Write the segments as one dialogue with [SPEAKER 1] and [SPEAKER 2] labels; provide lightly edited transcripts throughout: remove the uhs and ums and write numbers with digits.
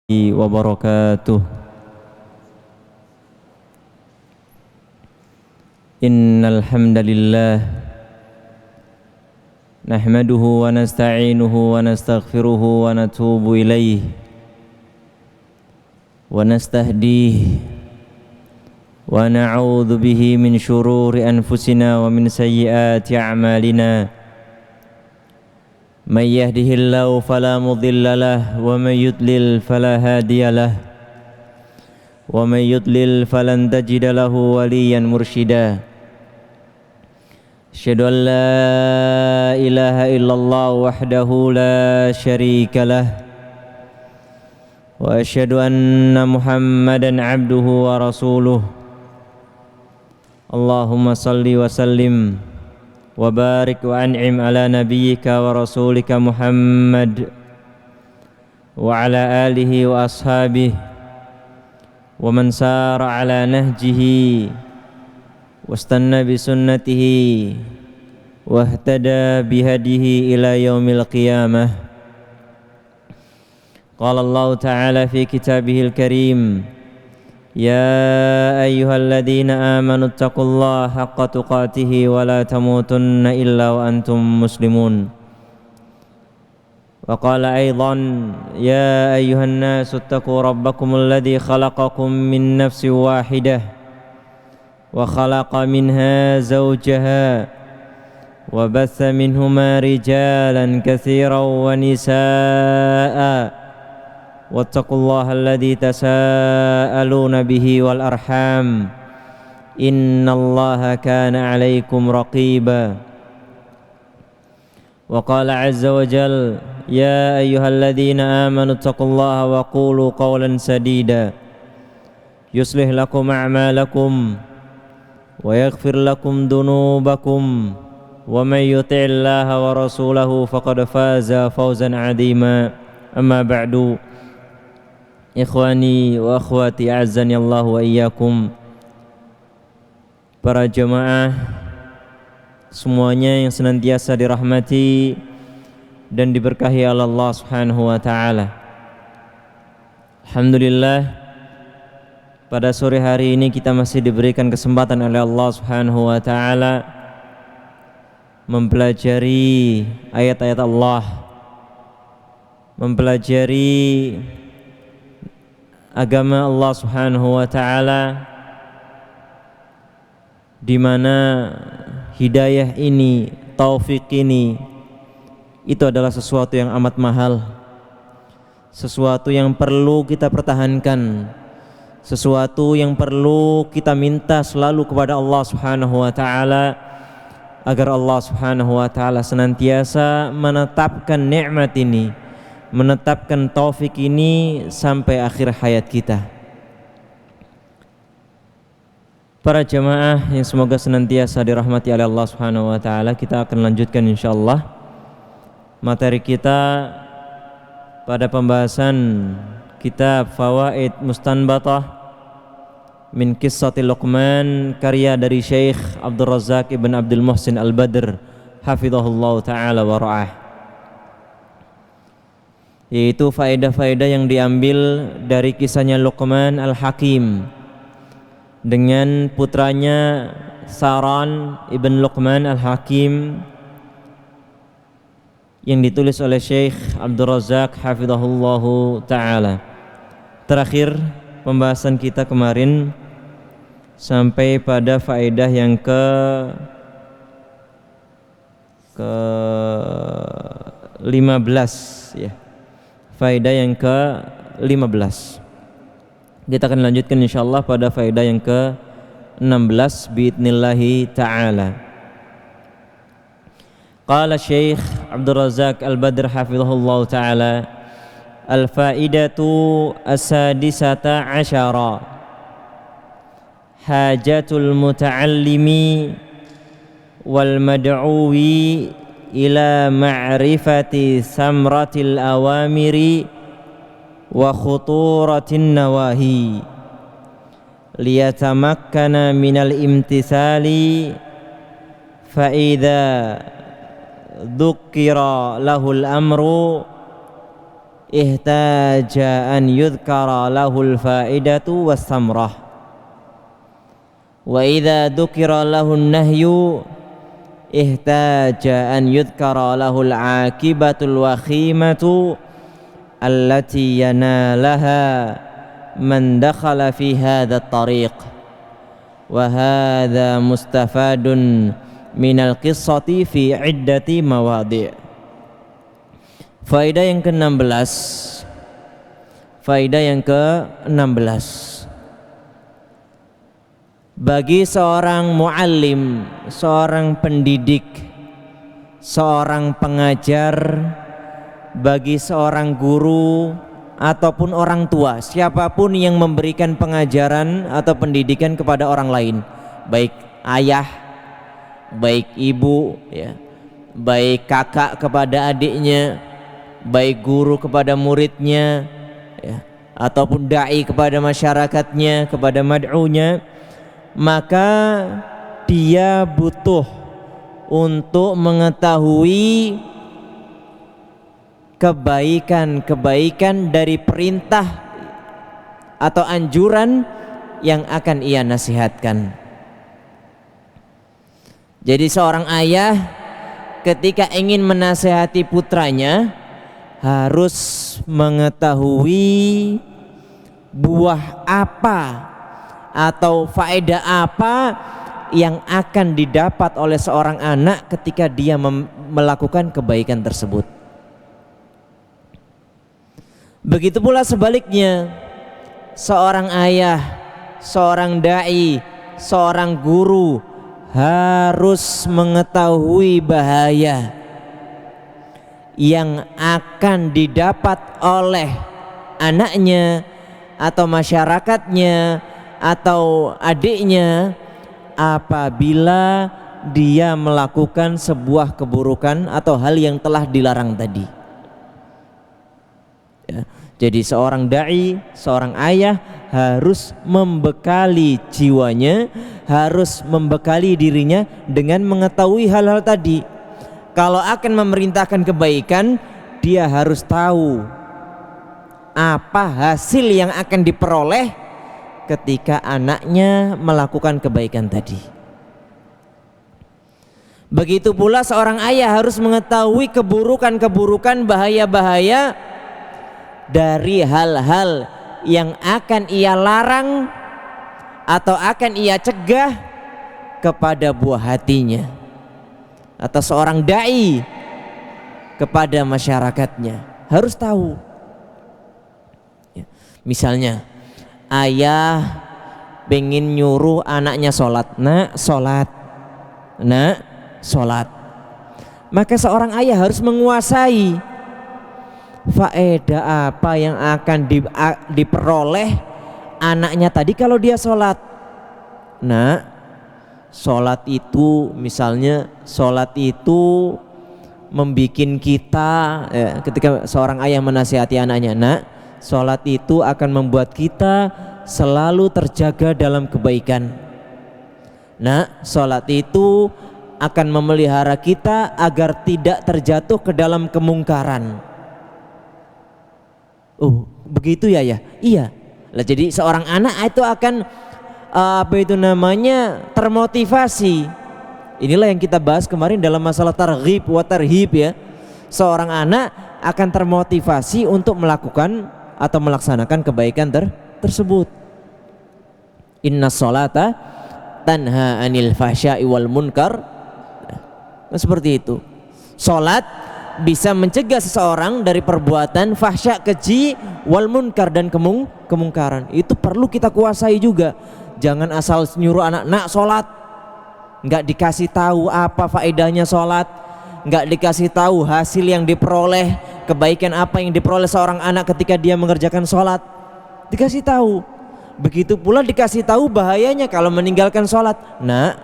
[SPEAKER 1] وبركاته. إن الحمد لله نحمده ونستعينه ونستغفره ونتوب إليه ونستهديه ونعوذ به من شرور أنفسنا ومن سيئات أعمالنا. من يهده الله فلا مضل له ومن يضلل فلا هادي له ومن يضلل فلن تجد له وليا مرشدا. أشهد أن لا إله إلا الله وحده لا شريك له وأشهد أن محمدا عبده ورسوله. اللهم صل وسلم وبارك وأنعم على نبيك ورسولك محمد وعلى آله وأصحابه ومن سار على نهجه واستنى بسنته واهتدى بهديه إلى يوم القيامة. قال الله تعالى في كتابه الكريم: يا أيها الذين آمنوا اتقوا الله حق تقاته ولا تموتن إلا وأنتم مسلمون. وقال أيضا: يا أيها الناس اتقوا ربكم الذي خلقكم من نفس واحدة وخلق منها زوجها وبث منهما رجالا كثيرا ونساء واتقوا الله الذي تساءلون به والأرحام إن الله كان عليكم رقيبا. وقال عز وجل: يا أيها الذين آمنوا اتقوا الله وقولوا قولا سديدا يصلح لكم أعمالكم ويغفر لكم ذنوبكم ومن يطع الله ورسوله فقد فاز فوزا عظيما. أما بعد، ikhwani wa akhwati a'azzani Allah wa iyyakum, para jemaah semuanya yang senantiasa dirahmati dan diberkahi oleh Allah Subhanahu wa taala. Alhamdulillah, pada sore hari ini kita masih diberikan kesempatan oleh Allah Subhanahu wa taala mempelajari ayat-ayat Allah, mempelajari agama Allah Subhanahu wa taala, di mana hidayah ini, taufik ini, itu adalah sesuatu yang amat mahal, sesuatu yang perlu kita pertahankan, sesuatu yang perlu kita minta selalu kepada Allah Subhanahu wa taala, agar Allah Subhanahu wa taala senantiasa menetapkan nikmat ini, menetapkan taufik ini sampai akhir hayat kita. Para jemaah yang semoga senantiasa dirahmati oleh Allah Subhanahu wa taala, kita akan lanjutkan insyaallah materi kita pada pembahasan kitab Fawaid Mustanbatah min Qissati Luqman, karya dari Syekh Abdul Razak ibn Abdul Muhsin Al-Badr hafizahullah taala wa ra'ah, yaitu faedah-faedah yang diambil dari kisahnya Luqman Al-Hakim dengan putranya Saran ibn Luqman Al-Hakim, yang ditulis oleh Syekh Abdul Razak hafizahullahu ta'ala. Terakhir pembahasan kita kemarin sampai pada faedah yang ke 15 ya. Faedah yang ke-15. Kita akan lanjutkan insyaallah pada faedah yang ke-16 biidnillahi ta'ala. Qala Syekh Abdul Razak Al-Badr hafizahullah ta'ala: al-faidatu as-sadisata asyara, hajatul muta'allimi wal mad'uwi ila ma'rifati samratil awamiri wa khuturatin nawahi liyatamakkana minal imtithali fa idza dhukkira lahul amru ihtaja an yudhkara lahul faidatu was-samrah. Wa idza dzukira lahun nahyu ihtaja an yudhkara lahul aqibatul wakhimatu allati yanalaha man dakhala fi hadha at-tariq. Wa hadha mustafadun minal qissati fi iddati mawadi'. Faedah yang ke-16. Faedah yang ke-16. Bagi seorang muallim, seorang pendidik, seorang pengajar, bagi seorang guru ataupun orang tua, siapapun yang memberikan pengajaran atau pendidikan kepada orang lain, baik ayah, baik ibu, ya, baik kakak kepada adiknya, baik guru kepada muridnya, ya, ataupun dai kepada masyarakatnya, kepada mad'unya, maka dia butuh untuk mengetahui kebaikan-kebaikan dari perintah atau anjuran yang akan ia nasihatkan. Jadi seorang ayah ketika ingin menasihati putranya harus mengetahui buah apa atau faedah apa yang akan didapat oleh seorang anak ketika dia melakukan kebaikan tersebut. Begitu pula sebaliknya, seorang ayah, seorang dai, seorang guru harus mengetahui bahaya yang akan didapat oleh anaknya atau masyarakatnya atau adiknya apabila dia melakukan sebuah keburukan atau hal yang telah dilarang tadi. Ya, jadi seorang dai, seorang ayah harus membekali jiwanya, harus membekali dirinya dengan mengetahui hal-hal tadi. Kalau akan memerintahkan kebaikan, dia harus tahu apa hasil yang akan diperoleh ketika anaknya melakukan kebaikan tadi. Begitu pula seorang ayah harus mengetahui keburukan-keburukan, bahaya-bahaya dari hal-hal yang akan ia larang atau akan ia cegah kepada buah hatinya, atau seorang dai kepada masyarakatnya harus tahu. Misalnya ayah pengen nyuruh anaknya sholat, nak sholat, nak sholat, maka seorang ayah harus menguasai faedah apa yang akan diperoleh anaknya tadi kalau dia sholat. Nah, sholat itu misalnya, sholat itu membikin kita, ya, ketika seorang ayah menasihati anaknya, nak, sholat itu akan membuat kita selalu terjaga dalam kebaikan. Nah, sholat itu akan memelihara kita agar tidak terjatuh ke dalam kemungkaran. Oh, begitu ya, ya. Iya. Lah, jadi seorang anak itu akan termotivasi. Inilah yang kita bahas kemarin dalam masalah targhib wa tarhib, ya. Seorang anak akan termotivasi untuk melakukan atau melaksanakan kebaikan tersebut. Inna sholata tanha anil fahsya'i wal munkar. Nah, seperti itu. Salat bisa mencegah seseorang dari perbuatan fahsya, keji, wal munkar, dan kemungkaran. Itu perlu kita kuasai juga. Jangan asal nyuruh anak, nak sholat, nggak dikasih tahu apa faedahnya sholat, nggak dikasih tahu hasil yang diperoleh, kebaikan apa yang diperoleh seorang anak ketika dia mengerjakan sholat. Dikasih tahu. Begitu pula dikasih tahu bahayanya kalau meninggalkan sholat. Nah,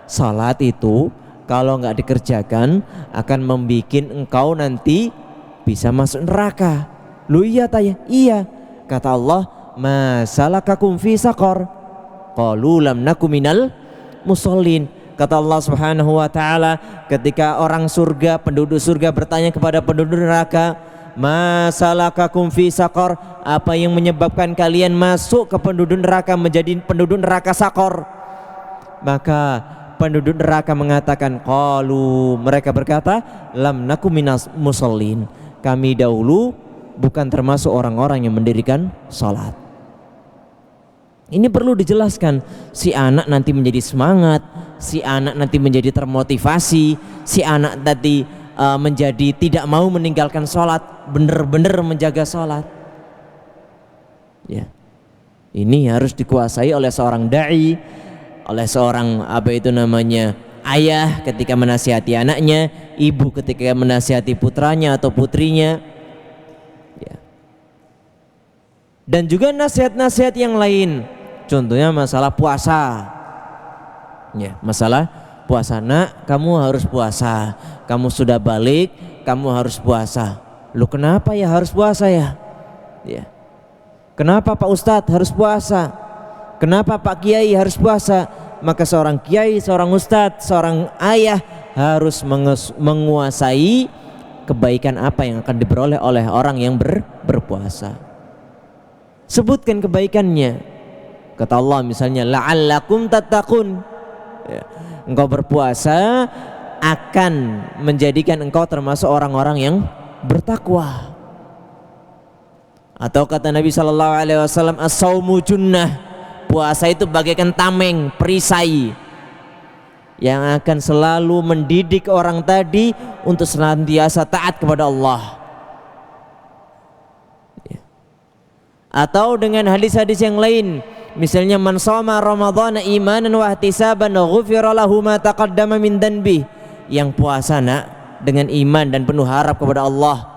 [SPEAKER 1] sholat itu kalau nggak dikerjakan akan membuat engkau nanti bisa masuk neraka. Lu iya tanya? Iya. Kata Allah, masalakakum fi saqar? Qalu lam naku minal musallin. Kata Allah Subhanahu wa taala, ketika orang surga, penduduk surga bertanya kepada penduduk neraka, ma salakakum fi saqar, apa yang menyebabkan kalian masuk ke penduduk neraka, menjadi penduduk neraka Saqar? Maka penduduk neraka mengatakan, qalu, mereka berkata, lam nakum minas musallin, kami dahulu bukan termasuk orang-orang yang mendirikan salat. Ini perlu dijelaskan. Si anak nanti menjadi semangat, si anak nanti menjadi termotivasi, si anak nanti menjadi tidak mau meninggalkan sholat, benar-benar menjaga sholat. Ya, ini harus dikuasai oleh seorang dai, oleh seorang ayah ketika menasihati anaknya, ibu ketika menasihati putranya atau putrinya. Ya. Dan juga nasihat-nasihat yang lain, contohnya masalah puasa. Ya, masalah puasa. Nak, kamu harus puasa. Kamu sudah balik, kamu harus puasa. Lu kenapa ya harus puasa ya? Ya. Kenapa Pak Ustadz harus puasa? Kenapa Pak Kiai harus puasa? Maka seorang kiai, seorang ustadz, seorang ayah harus menguasai kebaikan apa yang akan diperoleh oleh orang yang berpuasa. Sebutkan kebaikannya. Kata Allah misalnya, la'allakum tattaqun. Ya. Engkau berpuasa akan menjadikan engkau termasuk orang-orang yang bertakwa. Atau kata Nabi SAW, as-saumu junnah, puasa itu bagaikan tameng, perisai yang akan selalu mendidik orang tadi untuk senantiasa taat kepada Allah. Atau dengan hadis-hadis yang lain, misalnya man shoma ramadhana imanan wa ihtisaban ghufira lahu ma taqaddama min dhanbi. Yang puasa nak dengan iman dan penuh harap kepada Allah,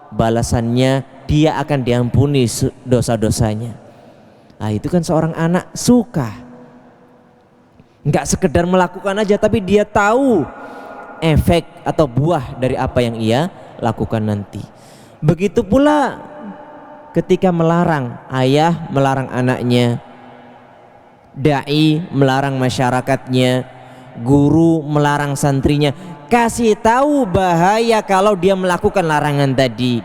[SPEAKER 1] balasannya dia akan diampuni dosa-dosanya. Nah, itu kan seorang anak suka, nggak sekedar melakukan aja, tapi dia tahu efek atau buah dari apa yang ia lakukan nanti. Begitu pula ketika melarang, ayah melarang anaknya, dai melarang masyarakatnya, guru melarang santrinya, kasih tahu bahaya kalau dia melakukan larangan tadi.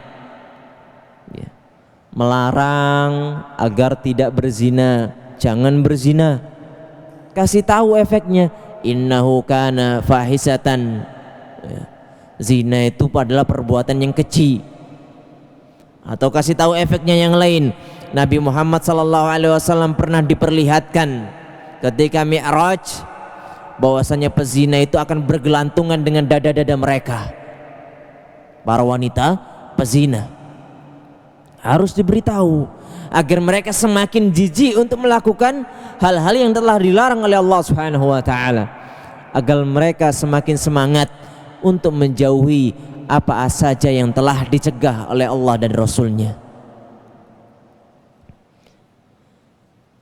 [SPEAKER 1] Ya. Melarang agar tidak berzina, jangan berzina. Kasih tahu efeknya, innahu kana fahisatan. Ya. Zina itu adalah perbuatan yang keji. Atau kasih tahu efeknya yang lain. Nabi Muhammad SAW pernah diperlihatkan ketika Mi'raj bahwasanya pezina itu akan bergelantungan dengan dada-dada mereka. Para wanita pezina harus diberitahu agar mereka semakin jijik untuk melakukan hal-hal yang telah dilarang oleh Allah Subhanahu wa taala, agar mereka semakin semangat untuk menjauhi apa saja yang telah dicegah oleh Allah dan Rasulnya.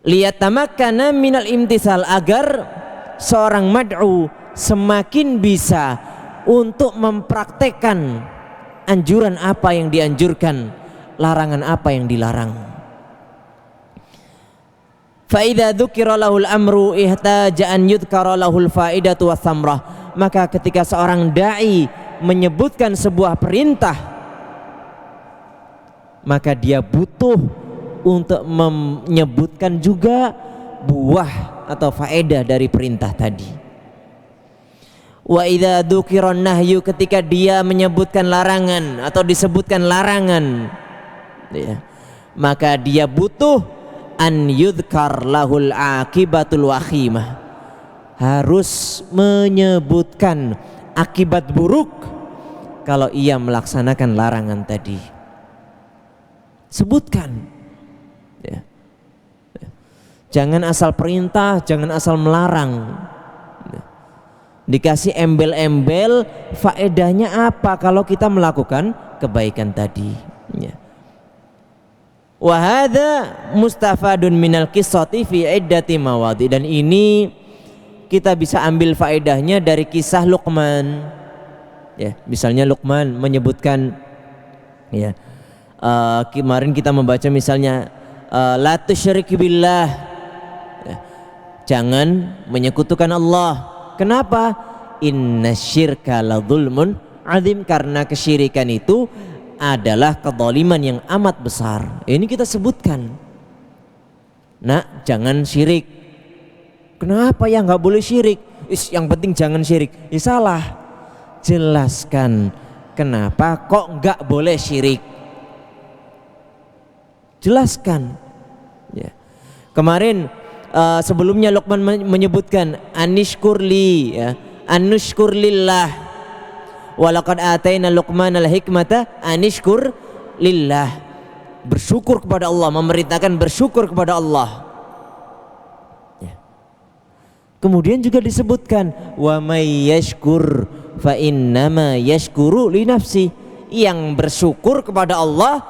[SPEAKER 1] Liyatamakkana minal imtisal, agar seorang mad'u semakin bisa untuk mempraktekkan anjuran apa yang dianjurkan, larangan apa yang dilarang. Fa idza dzukira lahul amru ihtaja an yudhkara lahul faidatu was samrah. Maka ketika seorang dai menyebutkan sebuah perintah, maka dia butuh untuk menyebutkan juga buah atau faedah dari perintah tadi. Wa idza dzukira nahyu, ketika dia menyebutkan larangan atau disebutkan larangan, ya, maka dia butuh an yudhkar lahul akibatul wakhimah, harus menyebutkan akibat buruk kalau ia melaksanakan larangan tadi. Sebutkan, ya. Jangan asal perintah, jangan asal melarang. Dikasih embel-embel, faedahnya apa kalau kita melakukan kebaikan tadi, ya. Wa hadza mustafadun minal qissati fi iddati mawadhi, dan ini kita bisa ambil faedahnya dari kisah Luqman. Ya, misalnya Luqman menyebutkan, ya, kemarin kita membaca misalnya la tusyrik billah, ya, jangan menyekutukan Allah. Kenapa? Inna syirka la zulmun azim, karena kesyirikan itu adalah kezaliman yang amat besar. Ini kita sebutkan. Nak, jangan syirik. Kenapa ya nggak boleh syirik? Yang penting jangan syirik. Salah. Jelaskan kenapa kok nggak boleh syirik. Jelaskan. Ya. Kemarin sebelumnya Luqman menyebutkan anishkurli, ya, anushkurlillah. Walaqad ataina Luqmanal hikmata anishkur lillah. Bersyukur kepada Allah, memerintahkan bersyukur kepada Allah. Ya. Kemudian juga disebutkan wa may yashkur fa innama yashkuru li nafsi. Yang bersyukur kepada Allah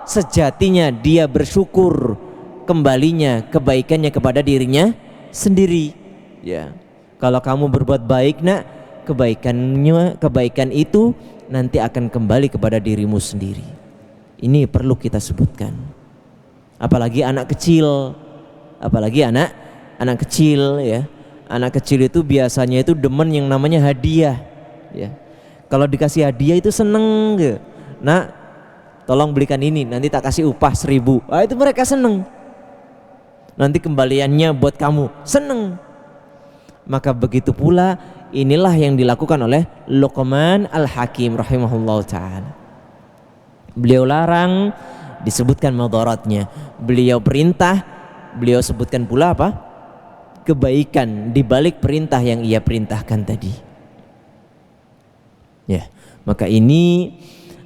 [SPEAKER 1] sejatinya dia bersyukur, kembalinya kebaikannya kepada dirinya sendiri. Ya. Kalau kamu berbuat baik, nak, kebaikan itu nanti akan kembali kepada dirimu sendiri. Ini perlu kita sebutkan. Apalagi anak kecil, anak kecil, ya. Anak kecil itu biasanya itu demen yang namanya hadiah, ya. Kalau dikasih hadiah itu seneng, gitu. Nak, tolong belikan ini, nanti tak kasih upah 1000. Itu mereka seneng. Nanti kembaliannya buat kamu, seneng. Maka begitu pula inilah yang dilakukan oleh Luqman Al-Hakim rahimahullah ta'ala. Beliau larang, disebutkan madaratnya. Beliau perintah, beliau sebutkan pula apa? Kebaikan di balik perintah yang ia perintahkan tadi. Ya, maka ini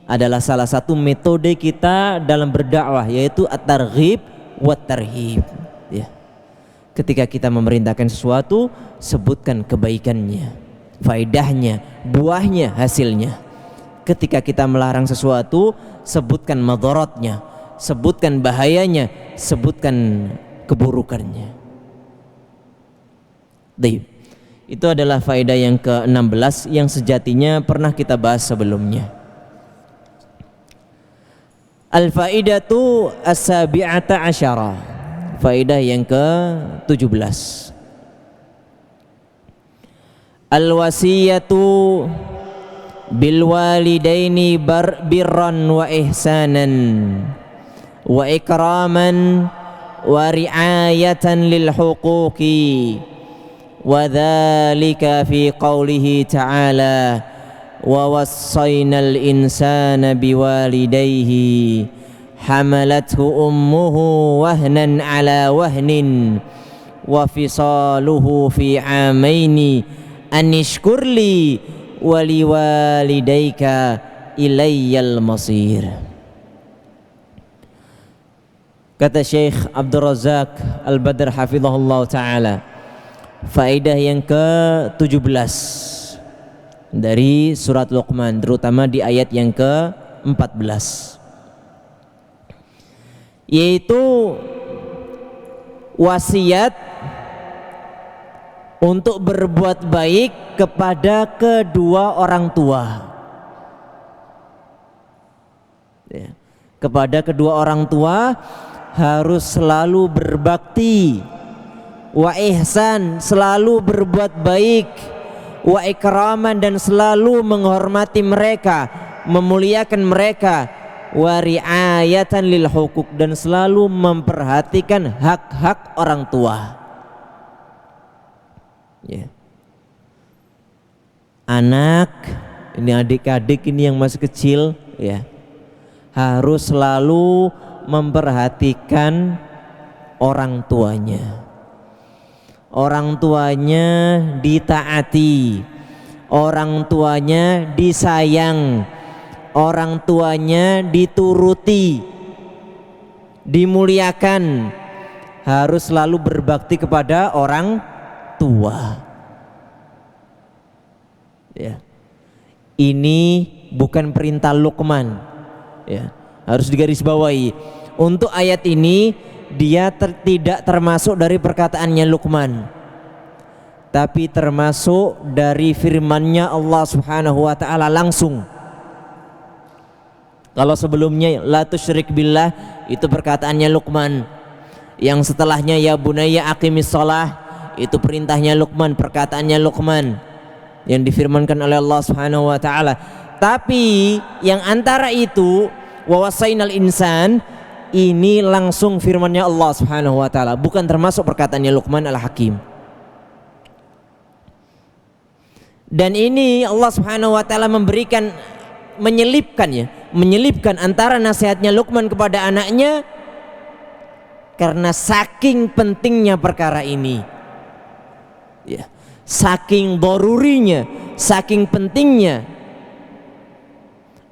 [SPEAKER 1] adalah salah satu metode kita dalam berdakwah, yaitu at-targhib wa tarhib. Ya. Ketika kita memerintahkan sesuatu, sebutkan kebaikannya, faedahnya, buahnya, hasilnya. Ketika kita melarang sesuatu, sebutkan madaratnya, sebutkan bahayanya, sebutkan keburukannya. Baik. Itu adalah faedah yang ke-16 yang sejatinya pernah kita bahas sebelumnya. Al-faidatu as-sabi'ata asyara. Faedah yang ke-17. Al-wasiyatu bil walidaini birran wa ihsanan wa ikraman wa ri'ayatan lil huquqi wa dhalika fi qawlihi ta'ala wa wassayna al insana biwalidayhi hamalathu ummuhu wahnan ala wahnin wa fisaluhu fi amaini anishkurli wali walidayka ilayyal masir. Kata Syekh Abdul Razak Al-Badr hafizahullah ta'ala, faedah yang ke-17 dari surat Luqman, terutama di ayat yang ke-14, yaitu wasiat untuk berbuat baik kepada kedua orang tua. Ya. Kepada kedua orang tua harus selalu berbakti, wa ihsan, selalu berbuat baik, wa ikraman, dan selalu menghormati mereka, memuliakan mereka, wa ri'ayatan lil huquq, dan selalu memperhatikan hak-hak orang tua. Ya. Anak ini, adik-adik ini yang masih kecil, ya, harus selalu memperhatikan orang tuanya. Orang tuanya ditaati, orang tuanya disayang, orang tuanya dituruti, dimuliakan. Harus selalu berbakti kepada orang tua. Ya. Ini bukan perintah Luqman, ya. Harus digarisbawahi. Untuk ayat ini dia tidak termasuk dari perkataannya Luqman, tapi termasuk dari firman-Nya Allah Subhanahu wa taala langsung. Kalau sebelumnya la tusyrik billah itu perkataannya Luqman, yang setelahnya ya bunayya aqimis shalah itu perintahnya Luqman, perkataannya Luqman yang difirmankan oleh Allah Subhanahu wa taala. Tapi yang antara itu wa wasainal insan ini langsung firman-Nya Allah Subhanahu wa taala, bukan termasuk perkataannya Luqman Al-Hakim. Dan ini Allah Subhanahu wa taala menyelipkan antara nasihatnya Luqman kepada anaknya karena saking pentingnya perkara ini. Ya, saking darurinya, saking pentingnya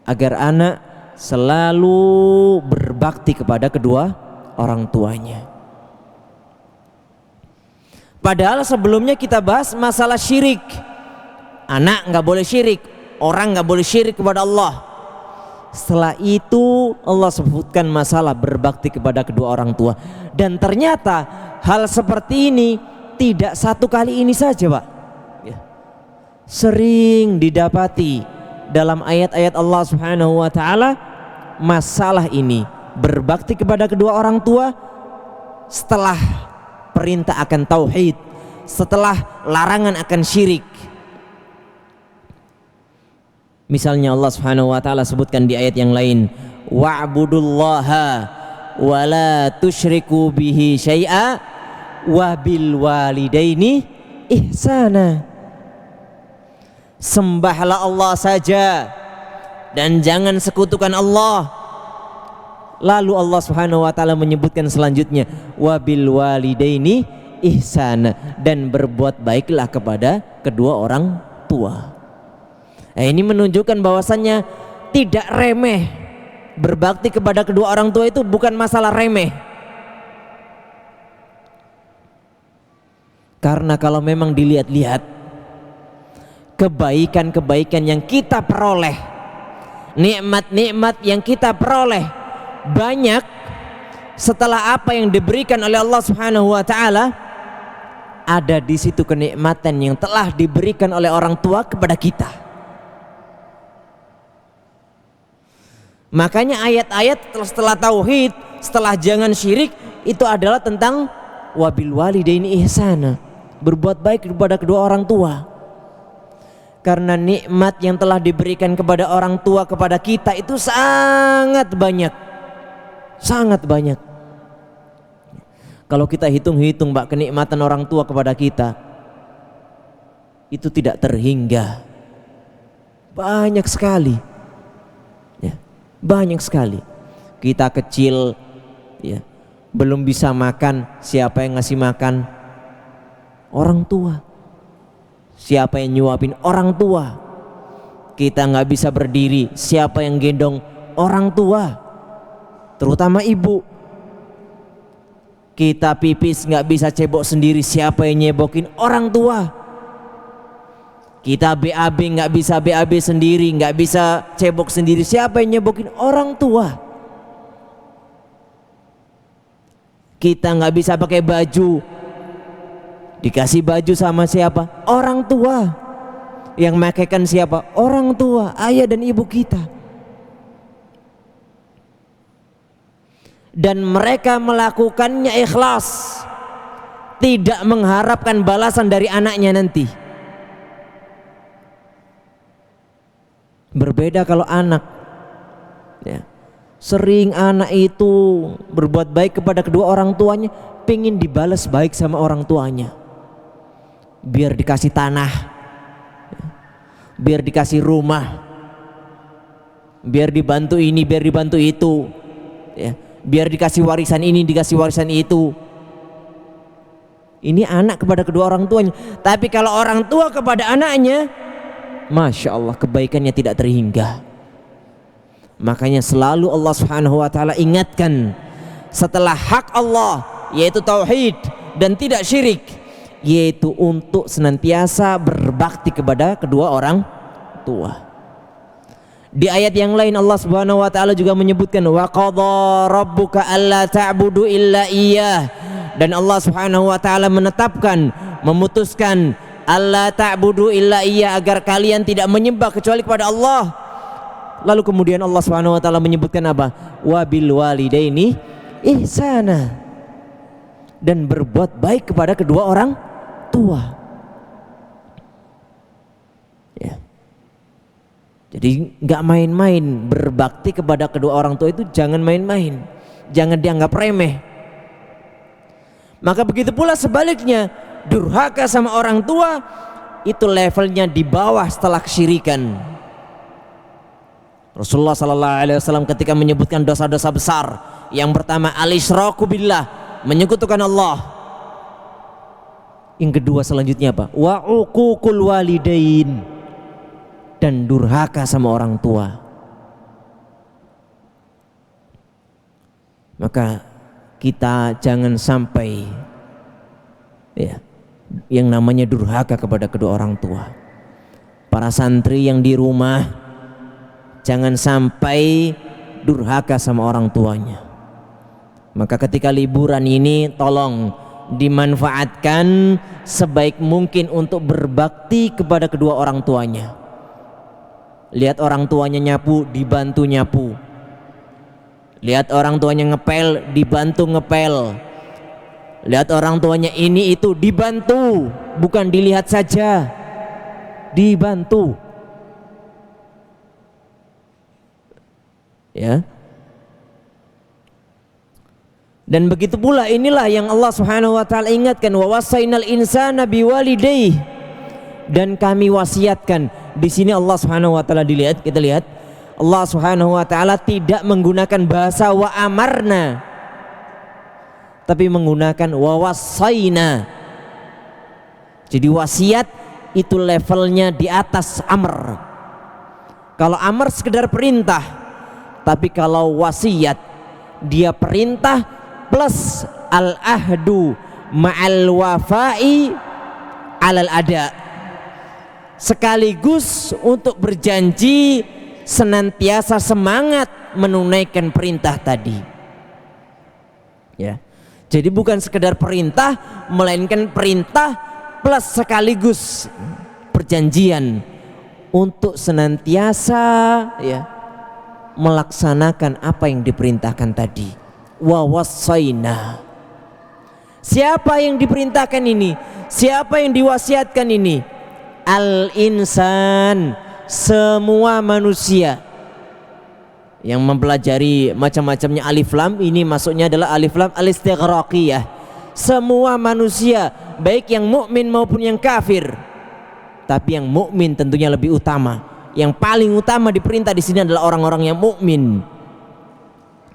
[SPEAKER 1] agar anak selalu berbakti kepada kedua orang tuanya. Padahal sebelumnya kita bahas masalah syirik. Anak nggak boleh syirik, orang nggak boleh syirik kepada Allah. Setelah itu Allah sebutkan masalah berbakti kepada kedua orang tua. Dan ternyata hal seperti ini tidak satu kali ini saja, Pak. Ya. Sering didapati dalam ayat-ayat Allah Subhanahu wa taala masalah ini, berbakti kepada kedua orang tua setelah perintah akan tauhid, setelah larangan akan syirik. Misalnya Allah Subhanahu wa taala sebutkan di ayat yang lain, wa'budullaha wa la tusyriku bihi syai'a wa bil walidaini ihsana. Sembahlah Allah saja dan jangan sekutukan Allah. Lalu Allah Subhanahu wa taala menyebutkan selanjutnya, wa bil walidaini ihsana, dan berbuat baiklah kepada kedua orang tua. Nah, ini menunjukkan bahwasannya tidak remeh. Berbakti kepada kedua orang tua itu bukan masalah remeh. Karena kalau memang dilihat-lihat kebaikan-kebaikan yang kita peroleh, nikmat-nikmat yang kita peroleh banyak setelah apa yang diberikan oleh Allah Subhanahu wa taala, ada di situ kenikmatan yang telah diberikan oleh orang tua kepada kita. Makanya ayat-ayat setelah tauhid, setelah jangan syirik, itu adalah tentang wabil walidaini ihsana, berbuat baik kepada kedua orang tua. Karena nikmat yang telah diberikan kepada orang tua kepada kita itu sangat banyak. Sangat banyak. Kalau kita hitung-hitung, Mbak, kenikmatan orang tua kepada kita itu tidak terhingga. Banyak sekali. Banyak sekali. Kita kecil, ya, belum bisa makan, siapa yang ngasih makan? Orang tua. Siapa yang nyuapin? Orang tua. Kita nggak bisa berdiri, siapa yang gendong? Orang tua, terutama ibu. Kita pipis nggak bisa cebok sendiri, siapa yang nyebokin? Orang tua. Kita BAB nggak bisa BAB sendiri, nggak bisa cebok sendiri, siapa yang nyebokin? Orang tua. Kita nggak bisa pakai baju, dikasih baju sama siapa? Orang tua. Yang makaikan siapa? Orang tua, ayah dan ibu kita. Dan mereka melakukannya ikhlas, tidak mengharapkan balasan dari anaknya nanti. Berbeda kalau anak, ya, sering anak itu berbuat baik kepada kedua orang tuanya, pengen dibalas baik sama orang tuanya, biar dikasih tanah, biar dikasih rumah, biar dibantu ini, biar dibantu itu, ya, biar dikasih warisan ini, dikasih warisan itu. Ini anak kepada kedua orang tuanya. Tapi kalau orang tua kepada anaknya, Masya Allah, kebaikannya tidak terhingga. Makanya selalu Allah Subhanahu wa taala ingatkan, setelah hak Allah yaitu tauhid dan tidak syirik, yaitu untuk senantiasa berbakti kepada kedua orang tua. Di ayat yang lain Allah Subhanahu wa taala juga menyebutkan, wa qadha rabbuka alla ta'budu illa iyyah, dan Allah Subhanahu wa taala menetapkan, memutuskan alla ta'budu illa iya, agar kalian tidak menyembah kecuali kepada Allah. Lalu kemudian Allah Subhanahu wa taala menyebutkan apa? Wa bil walidaini ihsana, dan berbuat baik kepada kedua orang tua. Ya. Jadi nggak main-main berbakti kepada kedua orang tua itu, jangan main-main, jangan dianggap remeh. Maka begitu pula sebaliknya, durhaka sama orang tua itu levelnya di bawah setelah kesyirikan. Rasulullah sallallahu alaihi wasallam ketika menyebutkan dosa-dosa besar, yang pertama al-isyraku billah, menyekutukan Allah. Yang kedua selanjutnya apa? Wa uququl walidain, dan durhaka sama orang tua. Maka kita jangan sampai ya yang namanya durhaka kepada kedua orang tua. Para santri yang di rumah jangan sampai durhaka sama orang tuanya. Maka ketika liburan ini tolong dimanfaatkan sebaik mungkin untuk berbakti kepada kedua orang tuanya. Lihat orang tuanya nyapu, dibantu nyapu. Lihat orang tuanya ngepel, dibantu ngepel. Lihat orang tuanya ini itu, dibantu, bukan dilihat saja, dibantu. Ya. Dan begitu pula inilah yang Allah Subhanahu wa taala ingatkan, wa wasainal insana biwalidayhi, dan kami wasiatkan. Di sini Allah Subhanahu wa taala dilihat, kita lihat Allah Subhanahu wa taala tidak menggunakan bahasa wa amarna, tapi menggunakan wa wasaina. Jadi wasiat itu levelnya di atas amr. Kalau amr sekedar perintah, tapi kalau wasiat dia perintah plus al-ahdu ma'al wafai alal ada, sekaligus untuk berjanji senantiasa semangat menunaikan perintah tadi. Ya. Jadi bukan sekedar perintah, melainkan perintah plus sekaligus perjanjian untuk senantiasa ya melaksanakan apa yang diperintahkan tadi. Wa wasaina. Siapa yang diperintahkan ini? Siapa yang diwasiatkan ini? Al-insan, semua manusia. Yang mempelajari macam-macamnya alif lam, ini maksudnya adalah alif lam al-istighraqiyah. Semua manusia, baik yang mukmin maupun yang kafir. Tapi yang mukmin tentunya lebih utama. Yang paling utama diperintah di sini adalah orang-orang yang mukmin.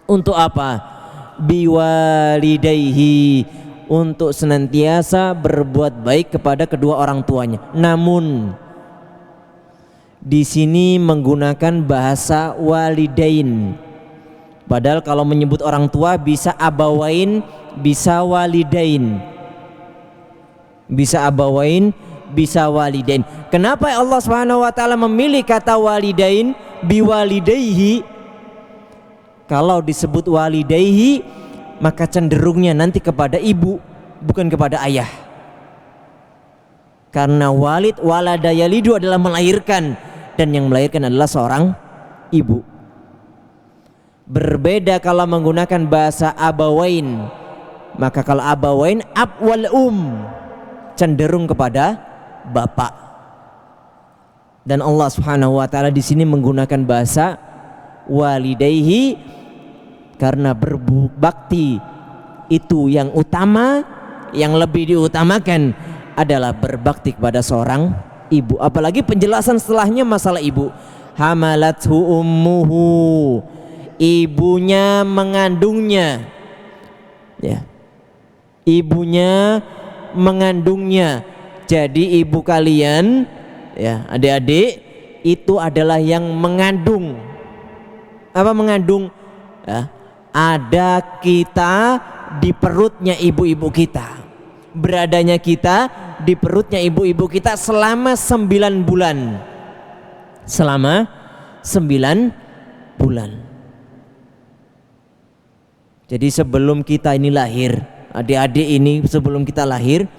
[SPEAKER 1] Untuk apa? Biwalidayhi, untuk senantiasa berbuat baik kepada kedua orang tuanya. Namun di sini menggunakan bahasa walidain. Padahal kalau menyebut orang tua bisa abawain, bisa walidain. Bisa abawain, bisa walidain. Kenapa Allah Subhanahu wa taala memilih kata walidain biwalidayhi? Kalau disebut walidayhi maka cenderungnya nanti kepada ibu, bukan kepada ayah. Karena walid waladayalidu adalah melahirkan, dan yang melahirkan adalah seorang ibu. Berbeda kalau menggunakan bahasa abawain. Maka kalau abawain ab wal cenderung kepada bapak. Dan Allah Subhanahu wa taala di sini menggunakan bahasa walidayhi karena berbakti itu yang utama, yang lebih diutamakan adalah berbakti kepada seorang ibu. Apalagi penjelasan setelahnya masalah ibu. Hamalathu ummuhu, ibunya mengandungnya. Ya. Ibunya mengandungnya. Jadi ibu kalian, ya, adik-adik, itu adalah yang mengandung. Apa mengandung? Ya, ada kita di perutnya ibu-ibu kita. Beradanya kita di perutnya ibu-ibu kita selama 9 bulan. Selama 9 bulan. Jadi sebelum kita ini lahir, adik-adik ini sebelum kita lahir,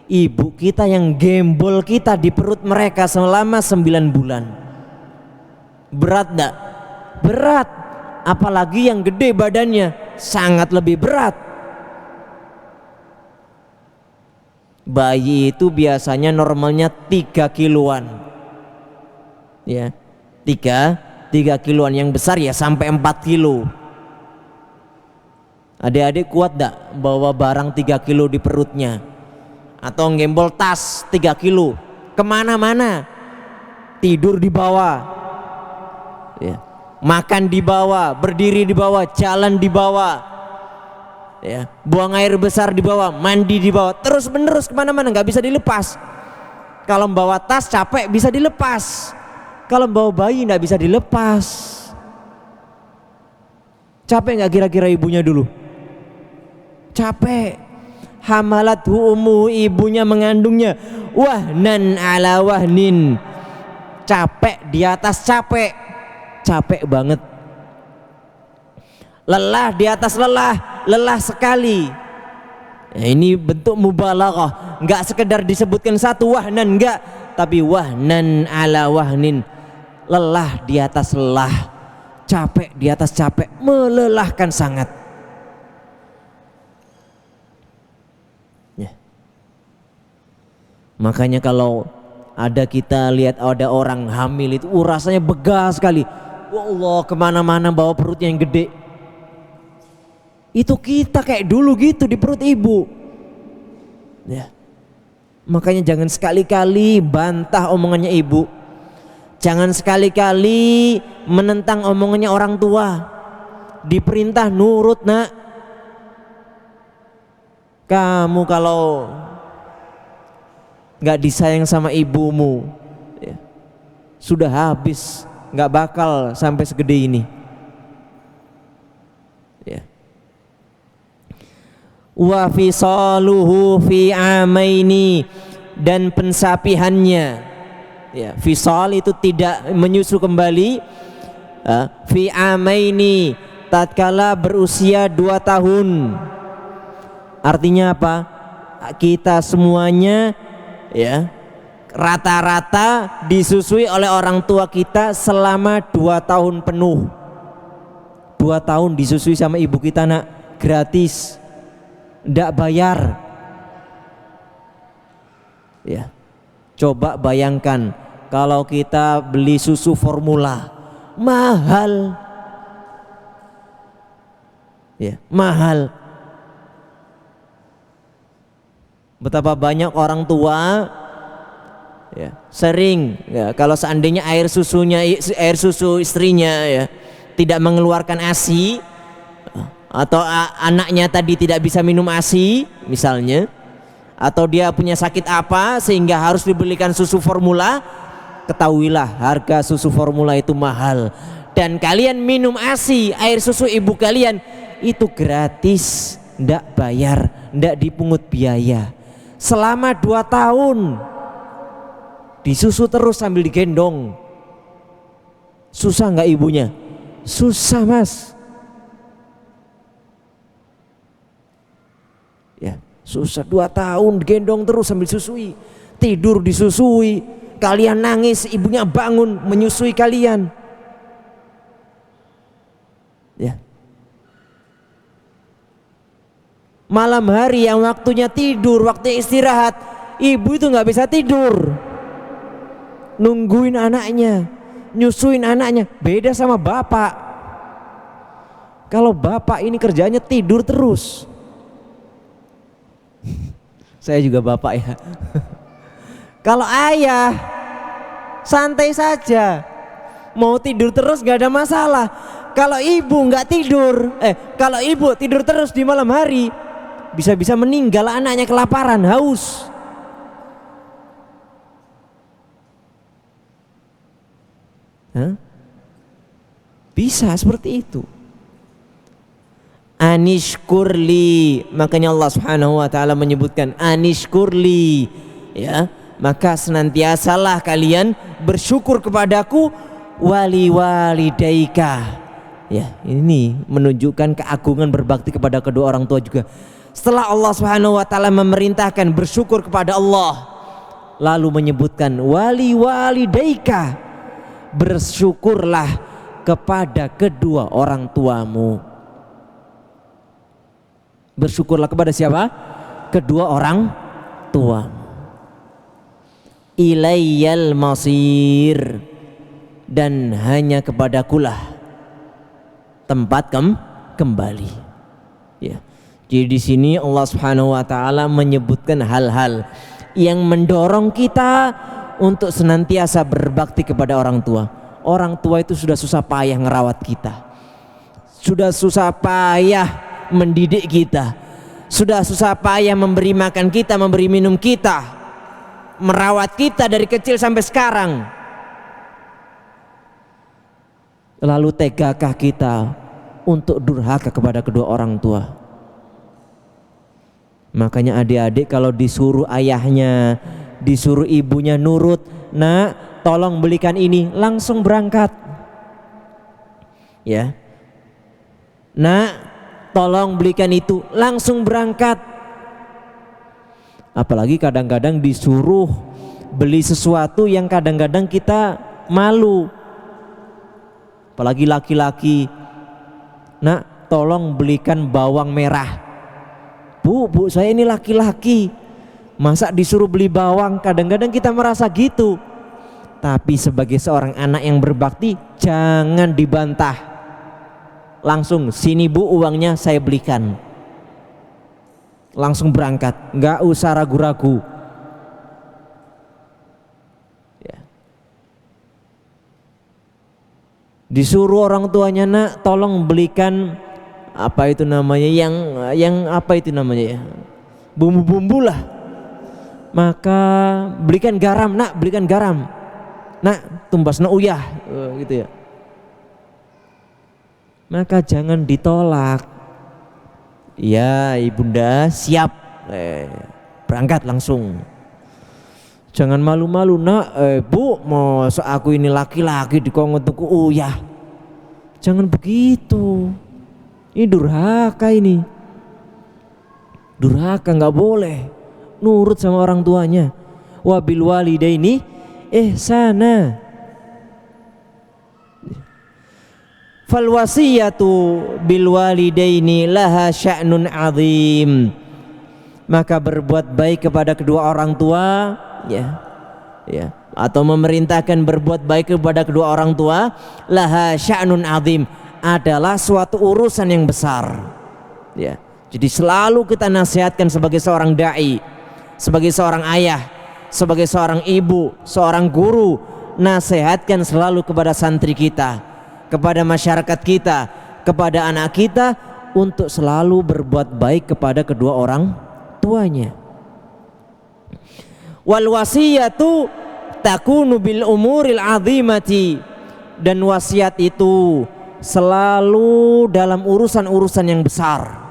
[SPEAKER 1] ibu kita yang gembol kita di perut mereka selama 9 bulan. Berat enggak? Berat. Apalagi yang gede badannya, sangat lebih berat. Bayi itu biasanya normalnya 3 kiloan. Ya, 3 kiloan, yang besar ya sampai 4 kilo. Adik-adik kuat gak bawa barang 3 kilo di perutnya? Atau ngembol tas 3 kilo kemana-mana, tidur di bawah ya, makan di bawah, berdiri di bawah, jalan di bawah ya, buang air besar di bawah, mandi di bawah, terus menerus kemana-mana, nggak bisa dilepas. Kalau bawa tas capek bisa dilepas, kalau bawa bayi nggak bisa dilepas. Capek nggak kira-kira ibunya dulu? Capek. Hamalathu ummu, ibunya mengandungnya, wahnan ala wahnin, capek di atas capek, capek banget. Lelah di atas lelah, lelah sekali. Ya, ini bentuk mubalaghah, nggak sekedar disebutkan satu wahnan, enggak, tapi wahnan ala wahnin, lelah di atas lelah, capek di atas capek, melelahkan sangat. Ya. Makanya kalau ada kita lihat ada orang hamil itu rasanya begah sekali. Wallah, kemana-mana bawa perutnya yang gede. Itu kita kayak dulu gitu di perut ibu ya. Makanya jangan sekali-kali bantah omongannya ibu, jangan sekali-kali menentang omongannya orang tua. Diperintah nurut nak. Kamu kalau gak disayang sama ibumu ya, sudah habis, gak bakal sampai segede ini ya. Wa fisaluhu fi amaini, dan pensapihannya ya, fisal itu tidak menyusu kembali, fi amaini tatkala berusia 2 tahun. Artinya apa? Kita semuanya ya rata-rata disusui oleh orang tua kita selama 2 tahun penuh. 2 tahun disusui sama ibu kita nak, gratis, ndak bayar ya. Coba bayangkan kalau kita beli susu formula, mahal ya, mahal. Betapa banyak orang tua ya, sering ya, kalau seandainya air susu istrinya ya tidak mengeluarkan ASI, atau anaknya tadi tidak bisa minum ASI misalnya, atau dia punya sakit apa sehingga harus dibelikan susu formula, ketahuilah harga susu formula itu mahal. Dan kalian minum ASI, air susu ibu kalian, itu gratis, ndak bayar, ndak dipungut biaya. Selama 2 tahun disusu terus sambil digendong. Susah nggak ibunya? Susah mas ya, susah. 2 tahun digendong terus sambil susui, tidur disusui, kalian nangis, ibunya bangun menyusui kalian ya. Malam hari yang waktunya tidur, waktunya istirahat, ibu itu nggak bisa tidur, nungguin anaknya, nyusuin anaknya. Beda sama bapak. Kalau bapak ini kerjanya tidur terus. Saya juga bapak ya. Kalau ayah santai saja, mau tidur terus gak ada masalah. Kalau ibu nggak tidur, kalau ibu tidur terus di malam hari, bisa-bisa meninggal anaknya kelaparan, haus. Bisa seperti itu. Anishkurli, makanya Allah Subhanahu wa taala menyebutkan anishkurli ya, maka senantiasalah kalian bersyukur kepadaku, wali walidaika ya. Ini menunjukkan keagungan berbakti kepada kedua orang tua juga. Setelah Allah Subhanahu wa taala memerintahkan bersyukur kepada Allah, lalu menyebutkan wali walidaika, bersyukurlah kepada kedua orang tuamu. Bersyukurlah kepada siapa? Kedua orang tua. Ilayyal masir, dan hanya kepadakulah tempat kembali. Ya. Jadi di sini Allah Subhanahu wa taala menyebutkan hal-hal yang mendorong kita untuk senantiasa berbakti kepada orang tua. Orang tua itu sudah susah payah ngerawat kita, sudah susah payah mendidik kita, sudah susah payah memberi makan kita, memberi minum kita, merawat kita dari kecil sampai sekarang. Lalu tegakah kita untuk durhaka kepada kedua orang tua? Makanya adik-adik kalau disuruh ayahnya, disuruh ibunya nurut, nak tolong belikan ini, langsung berangkat. Ya, nak tolong belikan itu, langsung berangkat. Apalagi kadang-kadang disuruh beli sesuatu yang kadang-kadang kita malu. Apalagi laki-laki, nak tolong belikan bawang merah. Bu, saya ini laki-laki, masa disuruh beli bawang? Kadang-kadang kita merasa gitu. Tapi sebagai seorang anak yang berbakti, jangan dibantah. Langsung, sini bu uangnya, saya belikan. Langsung berangkat, nggak usah ragu-ragu. Ya. Disuruh orang tuanya, nak tolong belikan apa itu namanya, yang apa itu namanya ya, bumbu-bumbu lah. Maka belikan garam, nak belikan garam, nak tumbasna uyah, gitu ya. Maka jangan ditolak. Ya ibunda siap, berangkat langsung. Jangan malu-malu, nak bu mau aku ini laki-laki dikongkon tuku uyah. Jangan begitu. Ini durhaka, ini durhaka, nggak boleh. Nurut sama orang tuanya. Wabil walidaini ihsana. Fal wasiyatu bil walidaini laha sya'nun azim. Maka berbuat baik kepada kedua orang tua, ya, atau memerintahkan berbuat baik kepada kedua orang tua, laha sya'nun azim, adalah suatu urusan yang besar. Ya, jadi selalu kita nasihatkan sebagai seorang dai, sebagai seorang ayah, sebagai seorang ibu, seorang guru, nasihatkan selalu kepada santri kita, kepada masyarakat kita, kepada anak kita, untuk selalu berbuat baik kepada kedua orang tuanya. Wal wasiyatu takunu bil umuril azimati, dan wasiat itu selalu dalam urusan-urusan yang besar.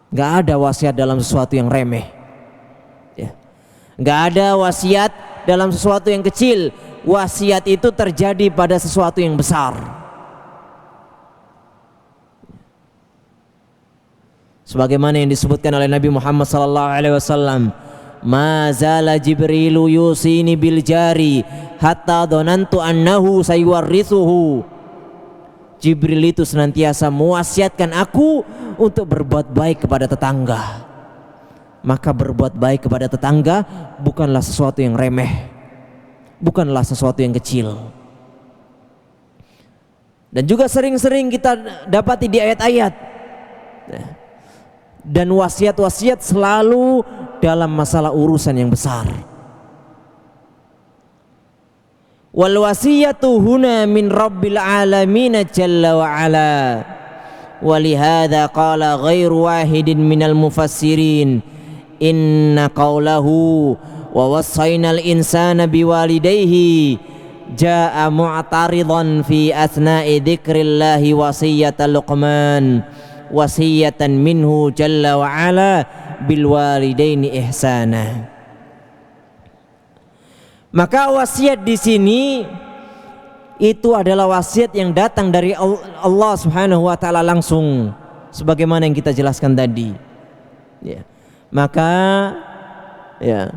[SPEAKER 1] Gak ada wasiat dalam sesuatu yang remeh, ya. Gak ada wasiat dalam sesuatu yang kecil. Wasiat itu terjadi pada sesuatu yang besar. Sebagaimana yang disebutkan oleh Nabi Muhammad SAW, ma zala Jibrilu yusini bil jari hatta dhanantu annahu sayuwarrithuhu. Jibril itu senantiasa mewasiatkan aku untuk berbuat baik kepada tetangga. Maka berbuat baik kepada tetangga bukanlah sesuatu yang remeh, bukanlah sesuatu yang kecil. Dan juga sering-sering kita dapati di ayat-ayat, dan wasiat-wasiat selalu dalam masalah urusan yang besar. Wal wasiyatu huna min rabbil alamin jalla wa ala. Walihada qala ghairu wahidin minal mufassirin inna qawlahu wa wassaynal insana biwalidayhi jaa mu'taridan fi asna'i dzikrillahi wasiyata Luqman wasiyatan minhu jalla wa ala bil walidaini ihsana. Maka wasiat di sini itu adalah wasiat yang datang dari Allah Subhanahu wa taala langsung, sebagaimana yang kita jelaskan tadi. Ya. Maka ya,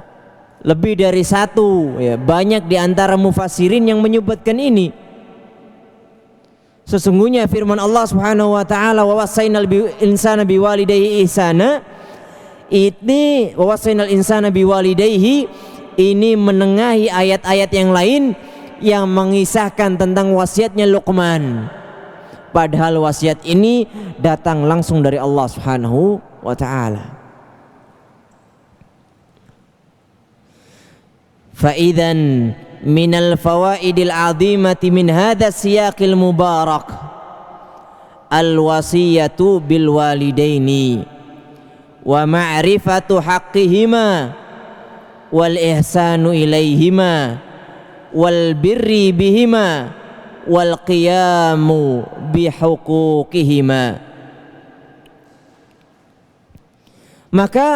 [SPEAKER 1] lebih dari satu, ya, banyak di antara mufassirin yang menyebutkan ini. Sesungguhnya firman Allah Subhanahu wa taala, wa wassaynal insana biwalidayhi ihsana, ini wa wassaynal insana biwalidayhi, ini menengahi ayat-ayat yang lain yang mengisahkan tentang wasiatnya Luqman, padahal wasiat ini datang langsung dari Allah Subhanahu wa ta'ala. Fa'idzan minal fawaidil azimati min hadha siyaqil mubarak al-wasiyatu bil walidaini wa ma'rifatu haqqihima wal ihsanu ilaihima wal birri bihima wal qiyamu bihuquqihima. Maka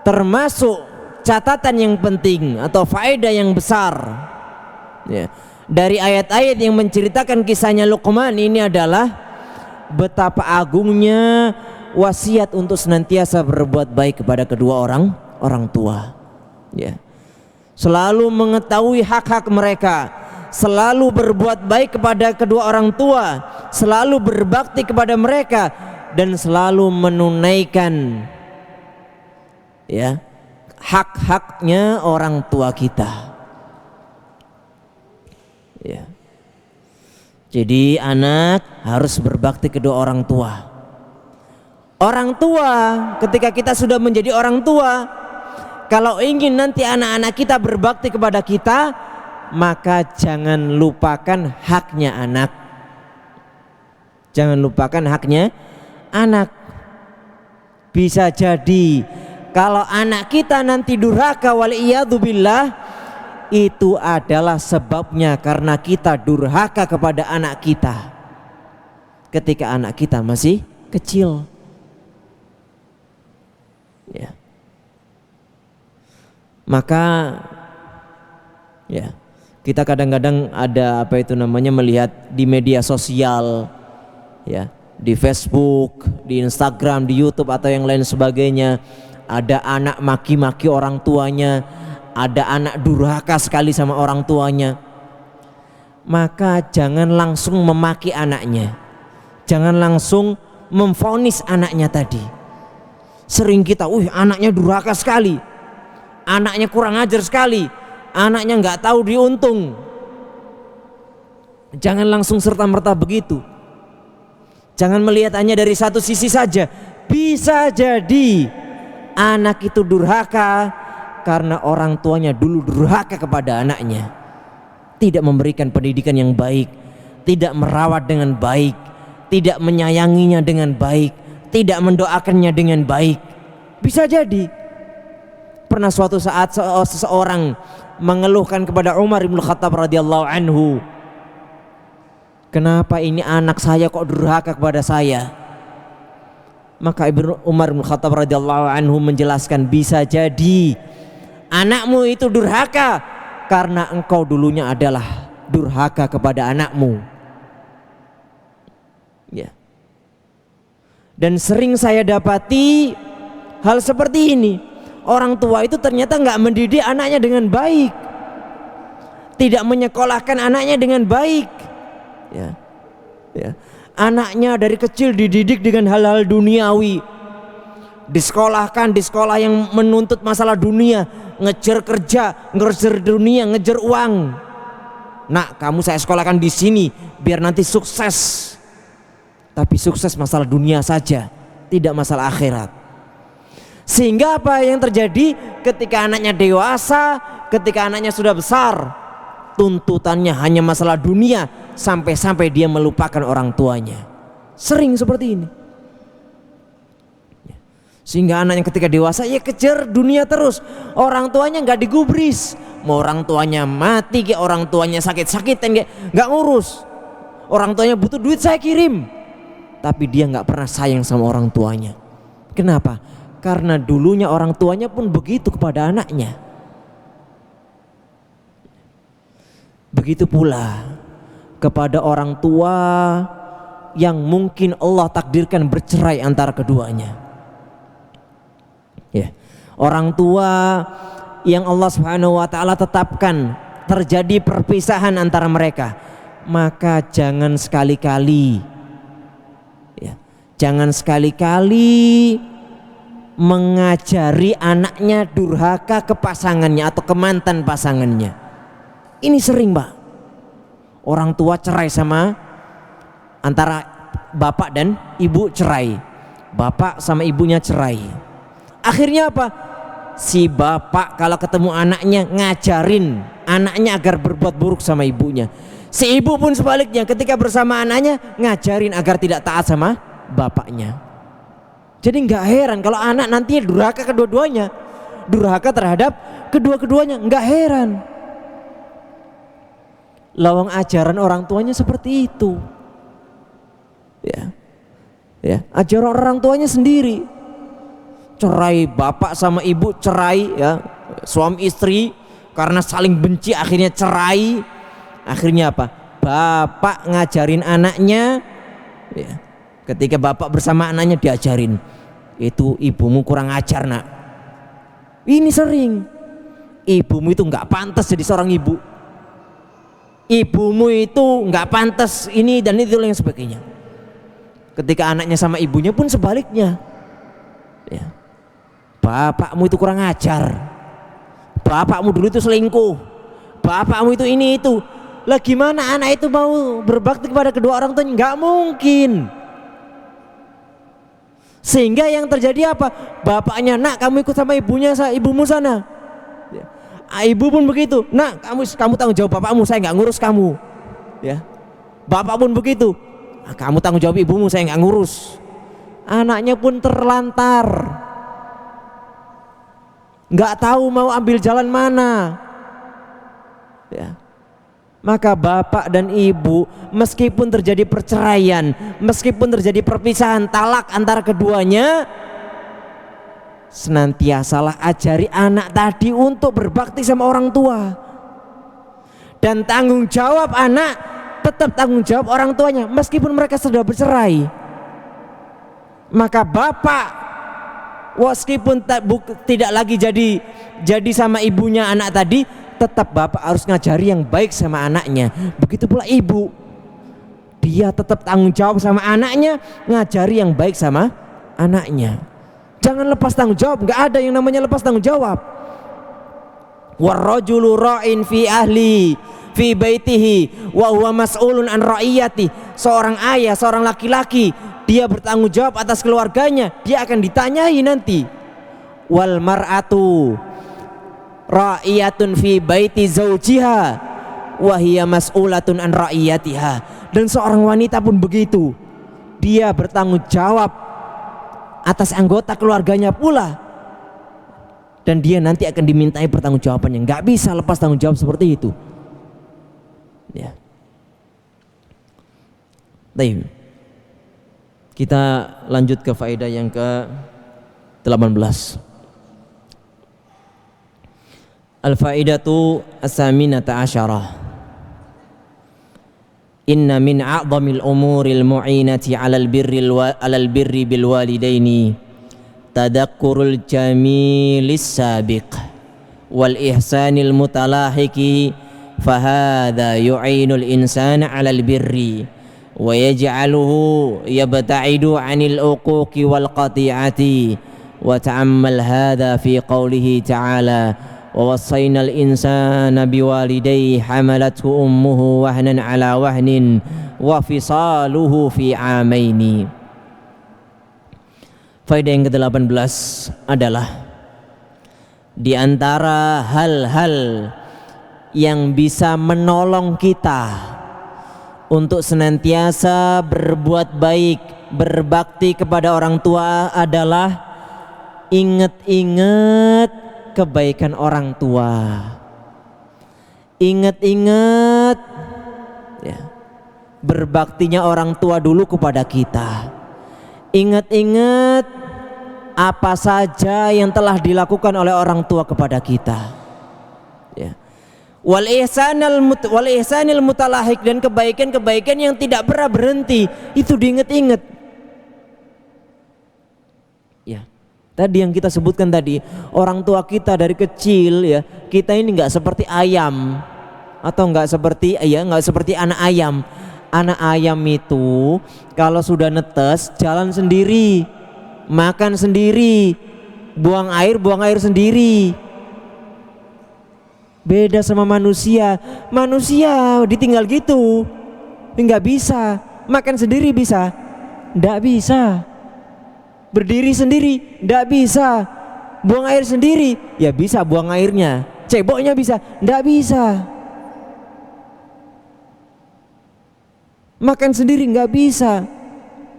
[SPEAKER 1] termasuk catatan yang penting atau faedah yang besar ya, dari ayat-ayat yang menceritakan kisahnya Luqman ini adalah betapa agungnya wasiat untuk senantiasa berbuat baik kepada kedua orang tua ya. Selalu mengetahui hak-hak mereka, selalu berbuat baik kepada kedua orang tua, selalu berbakti kepada mereka, dan selalu menunaikan ya hak-haknya orang tua kita ya. Jadi anak harus berbakti kedua orang tua. Orang tua, ketika kita sudah menjadi orang tua, kalau ingin nanti anak-anak kita berbakti kepada kita, maka jangan lupakan haknya anak. Jangan lupakan haknya anak. Bisa jadi kalau anak kita nanti durhaka waliyadzubillah, itu adalah sebabnya karena kita durhaka kepada anak kita ketika anak kita masih kecil ya. Maka ya, kita kadang-kadang ada melihat di media sosial ya, di Facebook, di Instagram, di YouTube atau yang lain sebagainya, ada anak maki-maki orang tuanya, ada anak durhaka sekali sama orang tuanya. Maka jangan langsung memaki anaknya, jangan langsung memvonis anaknya tadi. Sering kita, anaknya durhaka sekali, anaknya kurang ajar sekali, anaknya nggak tahu diuntung. Jangan langsung serta-merta begitu. Jangan melihat hanya dari satu sisi saja. Bisa jadi anak itu durhaka karena orang tuanya dulu durhaka kepada anaknya, tidak memberikan pendidikan yang baik, tidak merawat dengan baik, tidak menyayanginya dengan baik, tidak mendoakannya dengan baik. Bisa jadi. Pernah suatu saat seseorang mengeluhkan kepada Umar bin Khattab radhiyallahu anhu, kenapa ini anak saya kok durhaka kepada saya? Maka Umar bin Khattab radhiyallahu anhu menjelaskan, bisa jadi anakmu itu durhaka karena engkau dulunya adalah durhaka kepada anakmu ya. Dan sering saya dapati hal seperti ini. Orang tua itu ternyata nggak mendidik anaknya dengan baik, tidak menyekolahkan anaknya dengan baik ya. Ya. Anaknya dari kecil dididik dengan hal-hal duniawi, disekolahkan di sekolah yang menuntut masalah dunia, ngejar kerja, ngejar dunia, ngejar uang. Nak, kamu saya sekolahkan di sini biar nanti sukses. Tapi sukses masalah dunia saja, tidak masalah akhirat. Sehingga apa yang terjadi ketika anaknya dewasa, ketika anaknya sudah besar, tuntutannya hanya masalah dunia, sampai-sampai dia melupakan orang tuanya. Sering seperti ini. Sehingga anaknya ketika dewasa ya kejar dunia terus, orang tuanya nggak digubris. Mau orang tuanya mati, kayak orang tuanya sakit-sakitan, nggak ngurus. Orang tuanya butuh duit, saya kirim. Tapi dia nggak pernah sayang sama orang tuanya. Kenapa? Karena dulunya orang tuanya pun begitu kepada anaknya. Begitu pula kepada orang tua yang mungkin Allah takdirkan bercerai antara keduanya. Ya, orang tua yang Allah Subhanahu wa taala tetapkan terjadi perpisahan antara mereka, maka jangan sekali-kali mengajari anaknya durhaka ke pasangannya atau ke mantan pasangannya. Ini sering, Pak. Orang tua cerai sama, antara bapak dan ibu cerai, bapak sama ibunya cerai. Akhirnya apa? Si bapak kalau ketemu anaknya ngajarin anaknya agar berbuat buruk sama ibunya. Si ibu pun sebaliknya, ketika bersama anaknya ngajarin agar tidak taat sama bapaknya. Jadi nggak heran kalau anak nantinya durhaka kedua-duanya, durhaka terhadap kedua-keduanya. Nggak heran. Lawang ajaran orang tuanya seperti itu. Ya, ajaran orang tuanya sendiri. Cerai, bapak sama ibu cerai, ya, suami istri karena saling benci akhirnya cerai. Akhirnya apa? Bapak ngajarin anaknya, ya, ketika bapak bersama anaknya diajarin, itu ibumu kurang ajar, nak. Ini sering. Ibumu itu nggak pantas jadi seorang ibu. Ibumu itu nggak pantas ini dan itu yang sebagainya. Ketika anaknya sama ibunya pun sebaliknya, ya. Bapakmu itu kurang ajar, bapakmu dulu itu selingkuh, bapakmu itu ini itu. Lah gimana anak itu mau berbakti kepada kedua orang tuanya? Nggak mungkin. Sehingga yang terjadi apa? Bapaknya, nak kamu ikut sama ibumu sana. Ibu pun begitu, nak kamu tanggung jawab bapakmu, saya nggak ngurus kamu. Ya, bapak pun begitu, kamu tanggung jawab ibumu, saya nggak ngurus. Anaknya pun terlantar, nggak tahu mau ambil jalan mana. Ya. Maka bapak dan ibu, meskipun terjadi perceraian, meskipun terjadi perpisahan, talak antara keduanya, senantiasalah ajari anak tadi untuk berbakti sama orang tua. Dan tanggung jawab anak tetap tanggung jawab orang tuanya meskipun mereka sudah bercerai. Maka bapak meskipun tidak lagi jadi sama ibunya anak tadi, tetap bapak harus ngajari yang baik sama anaknya. Begitu pula ibu, dia tetap tanggung jawab sama anaknya, ngajari yang baik sama anaknya. Jangan lepas tanggung jawab. Nggak ada yang namanya lepas tanggung jawab. Warrajulu ra'in fi ahli fi baitihi wa huwa mas'ulun an ra'iyati. Seorang ayah, seorang laki-laki, dia bertanggung jawab atas keluarganya, dia akan ditanyai nanti. Wal mar'atu ra'iyatun fi baiti zaujiha wa hiya mas'ulatun an ra'iyatiha. Dan seorang wanita pun begitu, dia bertanggung jawab atas anggota keluarganya pula, dan dia nanti akan dimintai pertanggungjawabannya. Nggak bisa lepas tanggung jawab seperti itu. Ya. Baik. Kita lanjut ke faedah yang ke-18. Al-faidatu as-saminata asyarah. Inna min a'zamil umuril mu'inati 'alal birri bil walidaini tadakkurul jamilis sabiq wal ihsanil mutalahiqi fahadha yu'inul insana 'alal birri wa yaj'aluhu yabta'idu 'anil uquqi wal qati'ati wa ta'ammal hadha fi qawlihi ta'ala wa wasainal insana biwalidayhi hamalathu ummuhu wahnan ala wahnin wa fisaluhu fi amaini. Faedah yang ke-18 adalah di antara hal-hal yang bisa menolong kita untuk senantiasa berbuat baik, berbakti kepada orang tua adalah ingat-ingat kebaikan orang tua. Ingat-ingat, ya, berbaktinya orang tua dulu kepada kita. Ingat-ingat apa saja yang telah dilakukan oleh orang tua kepada kita. Ya. Wal ihsanil mutalahik, dan kebaikan-kebaikan yang tidak pernah berhenti itu diingat-ingat. Ya. Tadi yang kita sebutkan tadi, orang tua kita dari kecil, ya, kita ini nggak seperti ayam atau nggak seperti anak ayam. Anak ayam itu kalau sudah netes jalan sendiri, makan sendiri, buang air sendiri. Beda sama manusia. Manusia ditinggal gitu nggak bisa. Makan sendiri bisa? Nggak bisa. Berdiri sendiri? Nggak bisa. Buang air sendiri? Ya bisa buang airnya. Ceboknya bisa? Nggak bisa. Makan sendiri nggak bisa.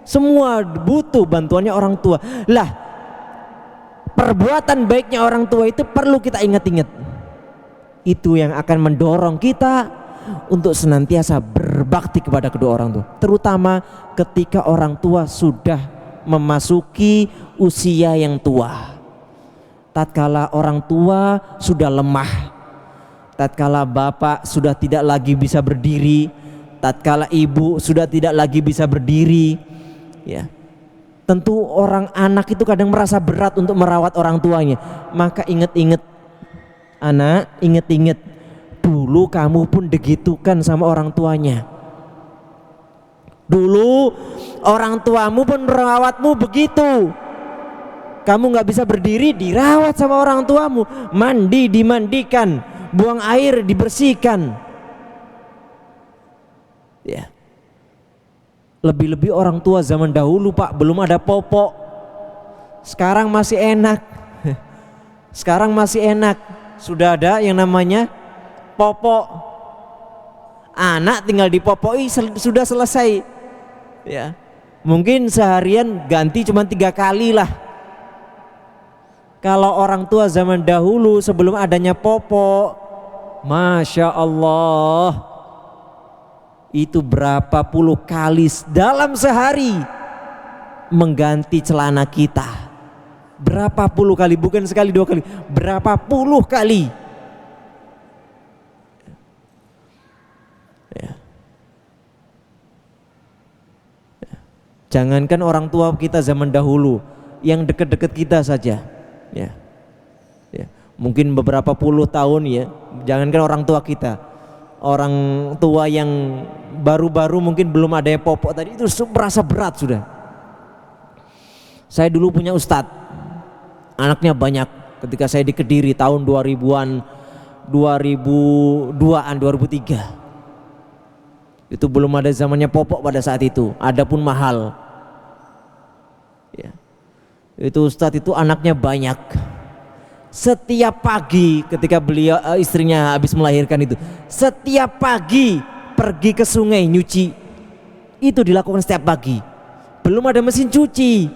[SPEAKER 1] Semua butuh bantuannya orang tua. Lah, perbuatan baiknya orang tua itu perlu kita ingat-ingat. Itu yang akan mendorong kita untuk senantiasa berbakti kepada kedua orang tua, terutama ketika orang tua sudah memasuki usia yang tua. Tatkala orang tua sudah lemah, tatkala bapak sudah tidak lagi bisa berdiri, tatkala ibu sudah tidak lagi bisa berdiri, ya. Tentu orang anak itu kadang merasa berat untuk merawat orang tuanya. Maka ingat-ingat, anak, ingat-ingat, dulu kamu pun digitukan sama orang tuanya. Dulu orang tuamu pun merawatmu begitu. Kamu nggak bisa berdiri, dirawat sama orang tuamu. Mandi dimandikan, buang air dibersihkan. Ya. Lebih-lebih orang tua zaman dahulu, Pak, belum ada popok. Sekarang masih enak. Sekarang masih enak. Sudah ada yang namanya popok. Anak tinggal dipopoi sudah selesai. Ya. Mungkin seharian ganti cuma 3 kali lah. Kalau orang tua zaman dahulu sebelum adanya popok, Masya Allah, itu berapa puluh kali dalam sehari mengganti celana kita. Berapa puluh kali, bukan sekali 2 kali, berapa puluh kali. Ya. Jangankan orang tua kita zaman dahulu, yang dekat-dekat kita saja, ya. Ya. Mungkin beberapa puluh tahun, ya. Jangankan orang tua kita, orang tua yang baru-baru mungkin belum ada popok tadi itu merasa berat sudah. Saya dulu punya ustadz, anaknya banyak. Ketika saya di Kediri tahun 2000-an, 2002-an, 2003. Itu belum ada zamannya popok pada saat itu, adapun mahal. Ya. Itu ustadz itu anaknya banyak. Setiap pagi ketika beliau istrinya habis melahirkan itu, setiap pagi pergi ke sungai nyuci. Itu dilakukan setiap pagi. Belum ada mesin cuci,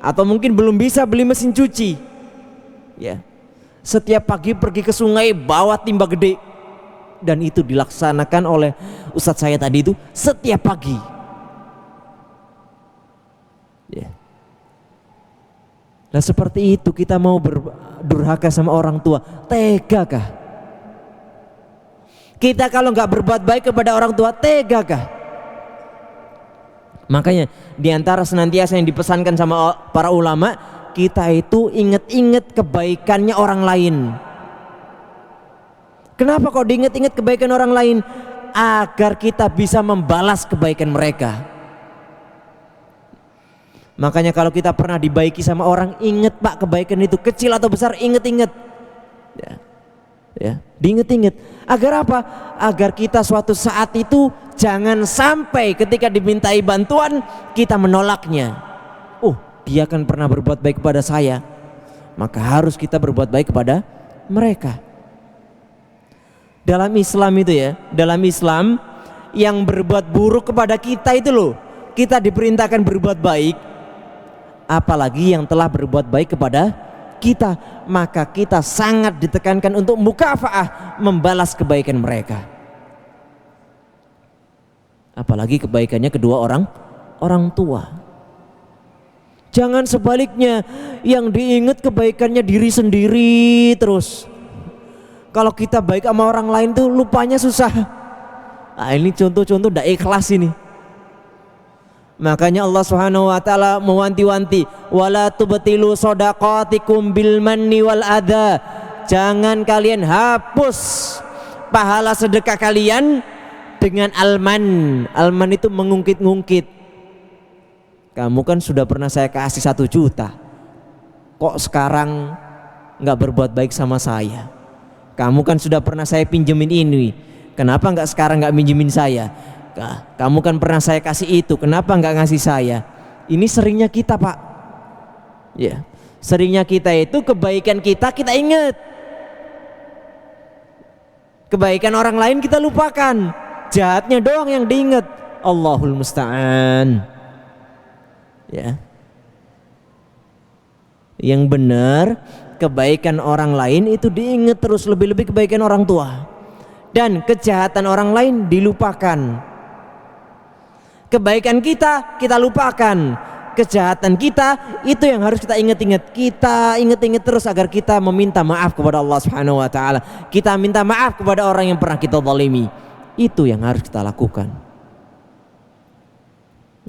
[SPEAKER 1] atau mungkin belum bisa beli mesin cuci. Ya. Setiap pagi pergi ke sungai bawa timba gede. Dan itu dilaksanakan oleh ustadz saya tadi itu setiap pagi. Ya. Nah seperti itu kita mau berdurhaka sama orang tua, tegakah? Kita kalau nggak berbuat baik kepada orang tua, tegakah? Makanya diantara senantiasa yang dipesankan sama para ulama, kita itu ingat-ingat kebaikannya orang lain. Kenapa kok diingat-ingat kebaikan orang lain? Agar kita bisa membalas kebaikan mereka. Makanya kalau kita pernah dibaiki sama orang, ingat Pak kebaikan itu, kecil atau besar, ingat-ingat. Ya. Ya, diingat-ingat. Agar apa? Agar kita suatu saat itu jangan sampai ketika dimintai bantuan kita menolaknya. Oh, dia kan pernah berbuat baik kepada saya, maka harus kita berbuat baik kepada mereka. Dalam Islam itu, ya, dalam Islam yang berbuat buruk kepada kita itu loh, kita diperintahkan berbuat baik. Apalagi yang telah berbuat baik kepada kita, maka kita sangat ditekankan untuk mukafaah, membalas kebaikan mereka. Apalagi kebaikannya kedua orang tua. Jangan sebaliknya, yang diingat kebaikannya diri sendiri terus. Kalau kita baik sama orang lain tuh lupanya susah. Nah, ini contoh-contoh tidak ikhlas ini. Makanya Allah Subhanahu wa taala mewanti-wanti, wala tubtilu shadaqatikum bil manni wal adha. Jangan kalian hapus pahala sedekah kalian dengan alman. Alman itu mengungkit-ungkit. Kamu kan sudah pernah saya kasih 1 juta, kok sekarang nggak berbuat baik sama saya? Kamu kan sudah pernah saya pinjemin ini, kenapa sekarang nggak minjemin saya? Kamu kan pernah saya kasih itu, kenapa nggak ngasih saya? Ini seringnya kita, Pak. Ya, seringnya kita itu kebaikan kita ingat, kebaikan orang lain kita lupakan, jahatnya doang yang diingat. Allahul musta'an. Ya, yang benar kebaikan orang lain itu diingat terus, lebih-lebih kebaikan orang tua, dan kejahatan orang lain dilupakan. Kebaikan kita lupakan, kejahatan kita itu yang harus kita ingat-ingat. Kita ingat-ingat terus agar kita meminta maaf kepada Allah Subhanahu wa taala. Kita minta maaf kepada orang yang pernah kita zalimi. Itu yang harus kita lakukan.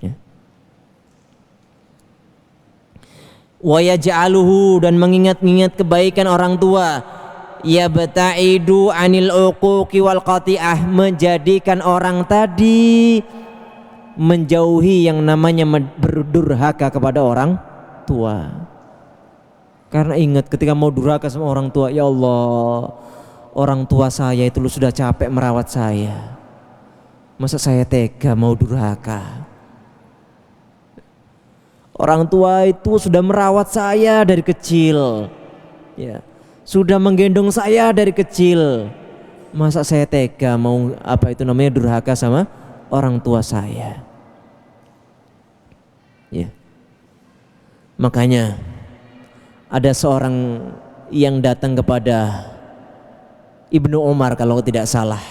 [SPEAKER 1] Ya. Wa yaj'aluhu, dan mengingat-ingat kebaikan orang tua, yabta'idu 'anil uquqi wal qati'ah, menjadikan orang tadi menjauhi yang namanya berdurhaka kepada orang tua. Karena ingat ketika mau durhaka sama orang tua, ya Allah, orang tua saya itu sudah capek merawat saya, masa saya tega mau durhaka? Orang tua itu sudah merawat saya dari kecil, ya, sudah menggendong saya dari kecil, masa saya tega mau durhaka sama orang tua saya? Ya. Makanya ada seorang yang datang kepada Ibnu Umar kalau tidak salah,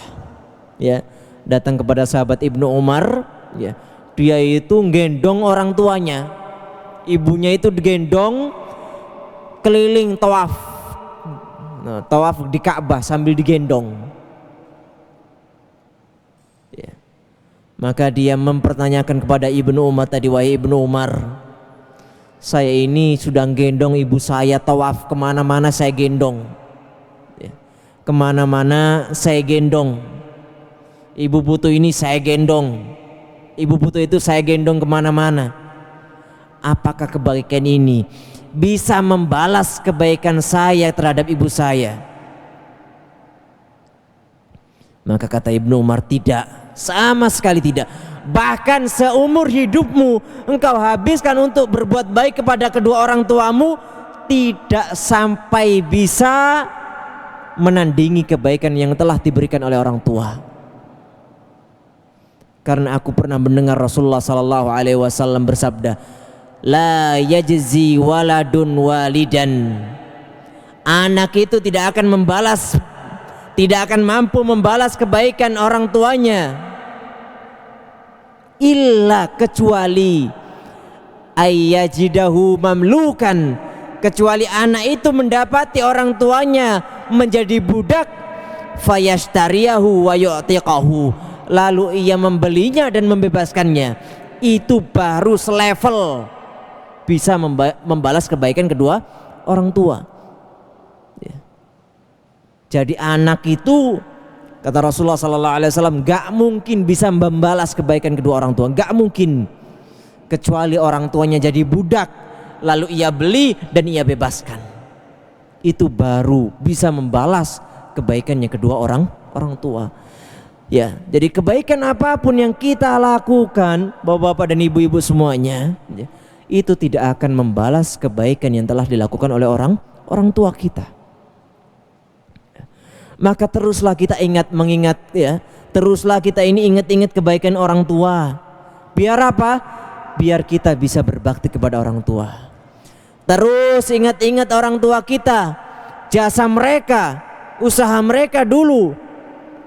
[SPEAKER 1] ya, datang kepada sahabat Ibnu Umar, ya. Dia itu gendong orang tuanya, ibunya itu digendong keliling tawaf, tawaf di Ka'bah sambil digendong. Ya. Maka dia mempertanyakan kepada Ibnu Umar tadi, wahai Ibnu Umar, saya ini sudah gendong ibu saya tawaf, kemana-mana saya gendong, ya, kemana-mana saya gendong, ibu putu ini saya gendong, ibu putu itu saya gendong kemana-mana. Apakah kebaikan ini bisa membalas kebaikan saya terhadap ibu saya? Maka kata Ibnu Umar, tidak, sama sekali tidak. Bahkan seumur hidupmu engkau habiskan untuk berbuat baik kepada kedua orang tuamu, tidak sampai bisa menandingi kebaikan yang telah diberikan oleh orang tua. Karena aku pernah mendengar Rasulullah sallallahu alaihi wasallam bersabda, la yajzi waladun walidan, anak itu tidak akan membalas, tidak akan mampu membalas kebaikan orang tuanya, illa, kecuali ayyajidahu mamlukan, kecuali anak itu mendapati orang tuanya menjadi budak, fayashtariyahu wa yu'tiqahu, lalu ia membelinya dan membebaskannya. Itu baru selevel bisa membalas kebaikan kedua orang tua. Jadi anak itu, kata Rasulullah SAW, gak mungkin bisa membalas kebaikan kedua orang tua, gak mungkin, kecuali orang tuanya jadi budak lalu ia beli dan ia bebaskan. Itu baru bisa membalas kebaikannya kedua orang tua. Ya, jadi kebaikan apapun yang kita lakukan, bapak-bapak dan ibu-ibu semuanya, ya, itu tidak akan membalas kebaikan yang telah dilakukan oleh orang tua kita. Maka teruslah kita mengingat, ya, teruslah kita ini ingat-ingat kebaikan orang tua. Biar apa? Biar kita bisa berbakti kepada orang tua. Terus ingat-ingat orang tua kita, jasa mereka, usaha mereka dulu.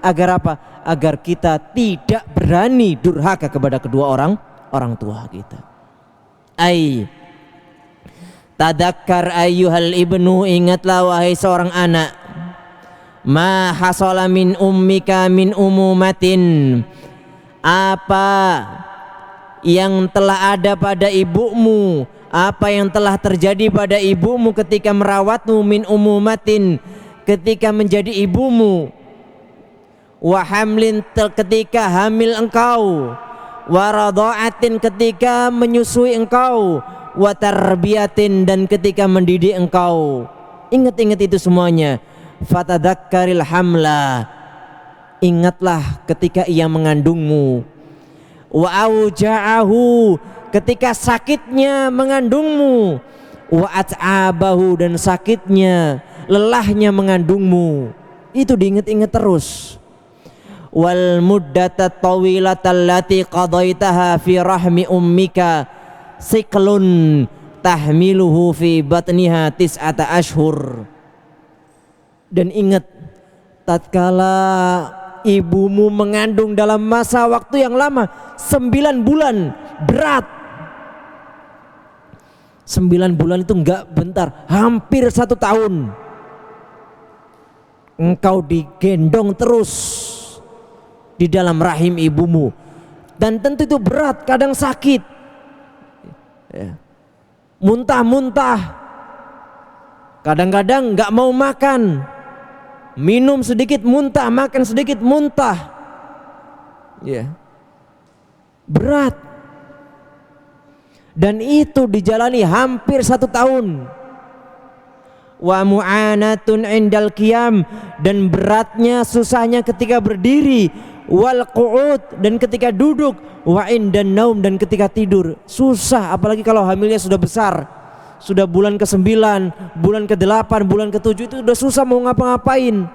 [SPEAKER 1] Agar apa? Agar kita tidak berani durhaka kepada kedua orang tua kita. Tadakkar ayyuhal ibnu, ingatlah wahai seorang anak, ma hasala min ummika min umumatin, apa yang telah ada pada ibumu, apa yang telah terjadi pada ibumu ketika merawatmu, min umumatin, ketika menjadi ibumu, wa hamlin, ketika hamil engkau, wa radha'atin, ketika menyusui engkau, wa tarbiyatin, dan ketika mendidik engkau. Ingat-ingat itu semuanya. fatadakkaril hamla, ingatlah ketika ia mengandungmu, wa auja'ahu, ketika sakitnya mengandungmu, wa at'abahu, dan sakitnya lelahnya mengandungmu, itu diingat-ingat terus. Wal muddata tawilata allati qadaitaha fi rahmi ummika siklun tahmiluhu fi batniha tis'ata ashhur. Dan ingat, tatkala ibumu mengandung dalam masa waktu yang lama, 9 bulan, berat. 9 bulan itu enggak bentar, hampir 1 tahun engkau digendong terus di dalam rahim ibumu, dan tentu itu berat, kadang sakit, muntah-muntah, kadang-kadang enggak mau makan, minum sedikit muntah, makan sedikit muntah, berat. Dan itu dijalani hampir 1 tahun. Wa mu'anatun indal qiyam, dan beratnya, susahnya ketika berdiri, wal qu'ud, dan ketika duduk, wa indan naum, dan ketika tidur. Susah, apalagi kalau hamilnya sudah besar, sudah bulan ke-9, bulan ke-8, bulan ke-7, itu udah susah mau ngapa-ngapain.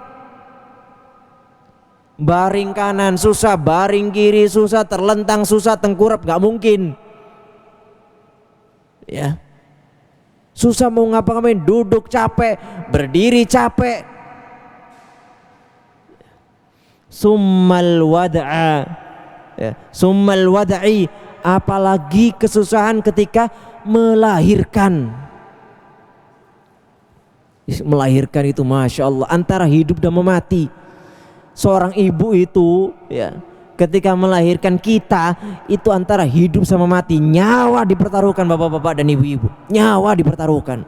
[SPEAKER 1] Baring kanan susah, baring kiri susah, terlentang susah, tengkurap gak mungkin. Susah mau ngapa-ngapain, duduk capek, berdiri capek. Summal wad'i, apalagi kesusahan ketika melahirkan. Melahirkan itu Masya Allah, antara hidup dan mati. Seorang ibu itu ketika melahirkan kita, itu antara hidup sama mati. Nyawa dipertaruhkan bapak-bapak dan ibu-ibu, nyawa dipertaruhkan.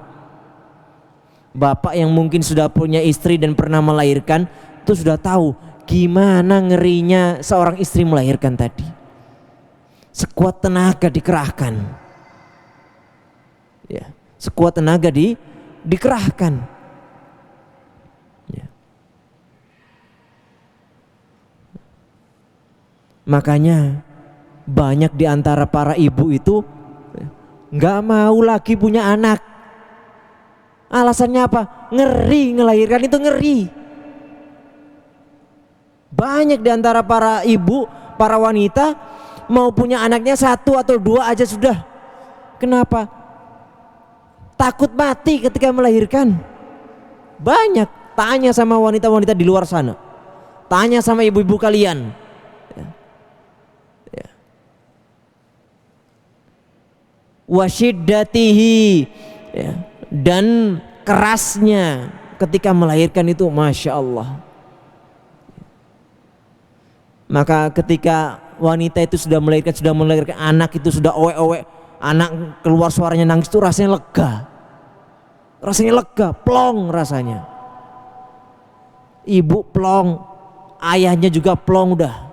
[SPEAKER 1] Bapak yang mungkin sudah punya istri dan pernah melahirkan, itu sudah tahu gimana ngerinya seorang istri melahirkan tadi. Sekuat tenaga dikerahkan, sekuat tenaga dikerahkan. Makanya banyak di antara para ibu itu nggak mau lagi punya anak. Alasannya apa? Ngeri, ngelahirkan itu ngeri. Banyak di antara para ibu, para wanita mau punya anaknya 1 atau 2 aja sudah. Kenapa? Takut mati ketika melahirkan. Banyak. Tanya sama wanita-wanita di luar sana, tanya sama ibu-ibu kalian. Wasyiddatihi, dan kerasnya ketika melahirkan itu Masya Allah. Maka ketika wanita itu sudah melahirkan anak, itu sudah owek-owek, anak keluar suaranya nangis, itu rasanya lega, plong rasanya. Ibu plong, ayahnya juga plong udah.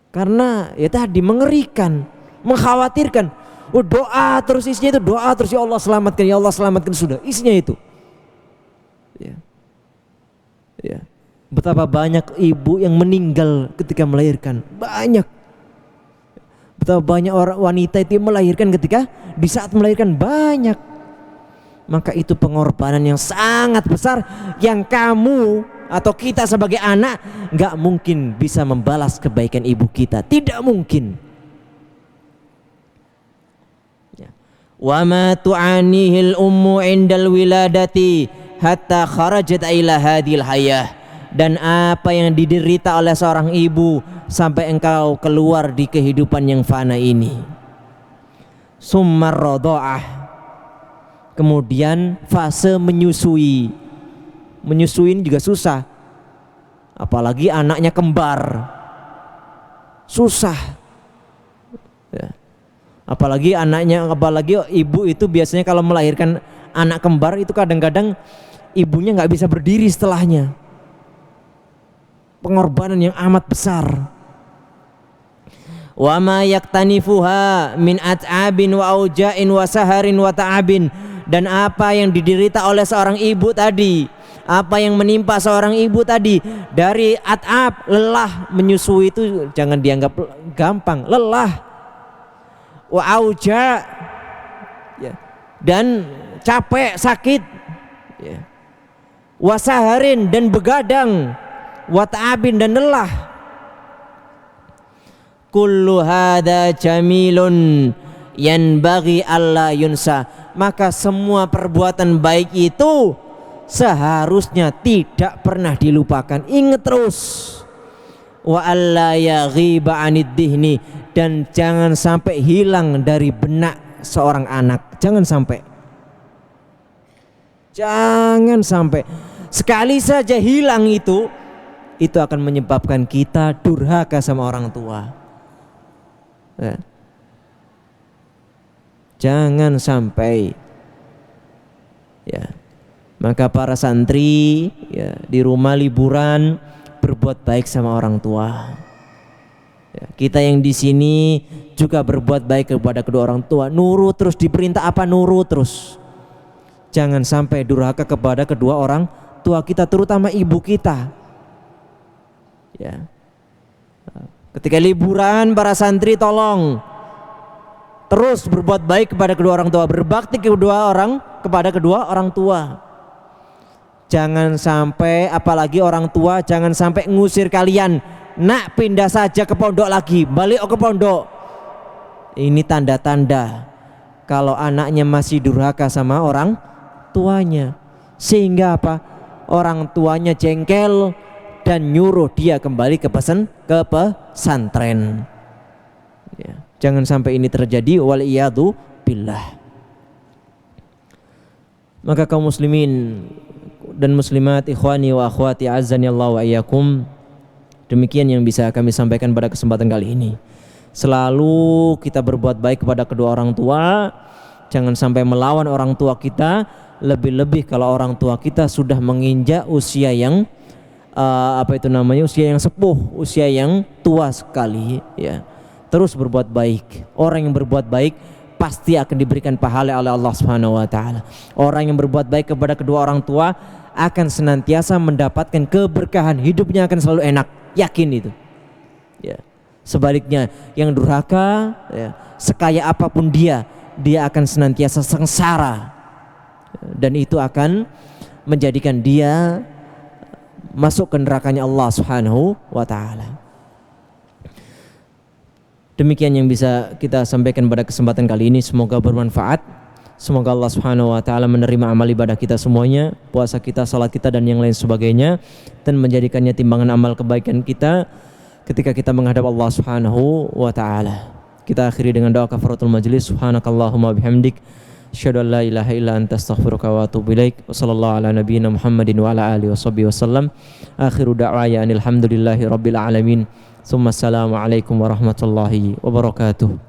[SPEAKER 1] Karena tadi mengerikan, mengkhawatirkan. Doa terus, isinya itu doa terus, ya Allah selamatkan, ya Allah selamatkan, sudah isinya itu. Betapa banyak ibu yang meninggal ketika melahirkan, banyak. Betapa banyak orang wanita itu melahirkan ketika di saat melahirkan, banyak. Maka itu pengorbanan yang sangat besar yang kamu atau kita sebagai anak nggak mungkin bisa membalas kebaikan ibu kita, tidak mungkin. Wa ma tu'anihil ummu indal wiladati hatta kharajat ila hadhil hayah, dan apa yang diderita oleh seorang ibu sampai engkau keluar di kehidupan yang fana ini. Summar radha'ah, kemudian fase menyusui. Menyusuin juga susah, apalagi anaknya kembar, susah. Apalagi ibu itu biasanya kalau melahirkan anak kembar itu kadang-kadang ibunya nggak bisa berdiri setelahnya. Pengorbanan yang amat besar. Wa ma yaktanifuha min at'abin wa auja'in wa saharin wa ta'abin, dan apa yang diderita oleh seorang ibu tadi, apa yang menimpa seorang ibu tadi dari at'ab, lelah menyusui itu jangan dianggap gampang, lelah, wa auja, ya, dan capek, sakit, ya, wasaharin dan begadang, wata'abin dan lelah. Kullu hada jamilun yanbaghi alla yunsa, maka semua perbuatan baik itu seharusnya tidak pernah dilupakan, ingat terus. Wa alla yaghiba anid dihni, dan jangan sampai hilang dari benak seorang anak, jangan sampai sekali saja hilang itu akan menyebabkan kita durhaka sama orang tua. Ya. Jangan sampai, ya. Maka para santri, ya, di rumah liburan berbuat baik sama orang tua. Ya, kita yang di sini juga berbuat baik kepada kedua orang tua, nurut terus, diperintah apa nurut terus. Jangan sampai durhaka kepada kedua orang tua kita, terutama ibu kita. Ya. Ketika liburan para santri tolong terus berbuat baik kepada kedua orang tua, berbakti kepada kedua orang tua. Jangan sampai, apalagi orang tua, jangan sampai ngusir kalian. Nak, pindah saja ke pondok lagi, balik ke pondok. Ini tanda-tanda kalau anaknya masih durhaka sama orang tuanya, sehingga apa? Orang tuanya jengkel dan nyuruh dia kembali ke pesantren. Ya, jangan sampai ini terjadi, wal iyadu billah. Maka kaum muslimin dan muslimat, ikhwani wa akhwati azzani Allah wa iyyakum, demikian yang bisa kami sampaikan pada kesempatan kali ini. Selalu kita berbuat baik kepada kedua orang tua, jangan sampai melawan orang tua kita, lebih-lebih kalau orang tua kita sudah menginjak usia yang usia yang sepuh, usia yang tua sekali, ya. Terus berbuat baik. Orang yang berbuat baik pasti akan diberikan pahala oleh Allah Subhanahu wa taala. Orang yang berbuat baik kepada kedua orang tua akan senantiasa mendapatkan keberkahan, hidupnya akan selalu enak, yakin itu. Ya. Sebaliknya yang durhaka, ya, sekaya apapun dia akan senantiasa sengsara, dan itu akan menjadikan dia masuk ke nerakanya Allah Subhanahu wa taala. Demikian yang bisa kita sampaikan pada kesempatan kali ini, semoga bermanfaat. Semoga Allah Subhanahu wa taala menerima amal ibadah kita semuanya, puasa kita, salat kita dan yang lain sebagainya, dan menjadikannya timbangan amal kebaikan kita ketika kita menghadap Allah Subhanahu wa taala. Kita akhiri dengan doa kafaratul majlis. Subhanakallahumma bihamdik, asyhadu an la ilaha illa anta, astaghfiruka wa atubu ilaik. Wa sallallahu ala nabiyyina Muhammadin wa ala alihi washabbihi wasallam. Akhiru da'waya alhamdulillahi rabbil alamin. Assalamualaikum warahmatullahi wabarakatuh.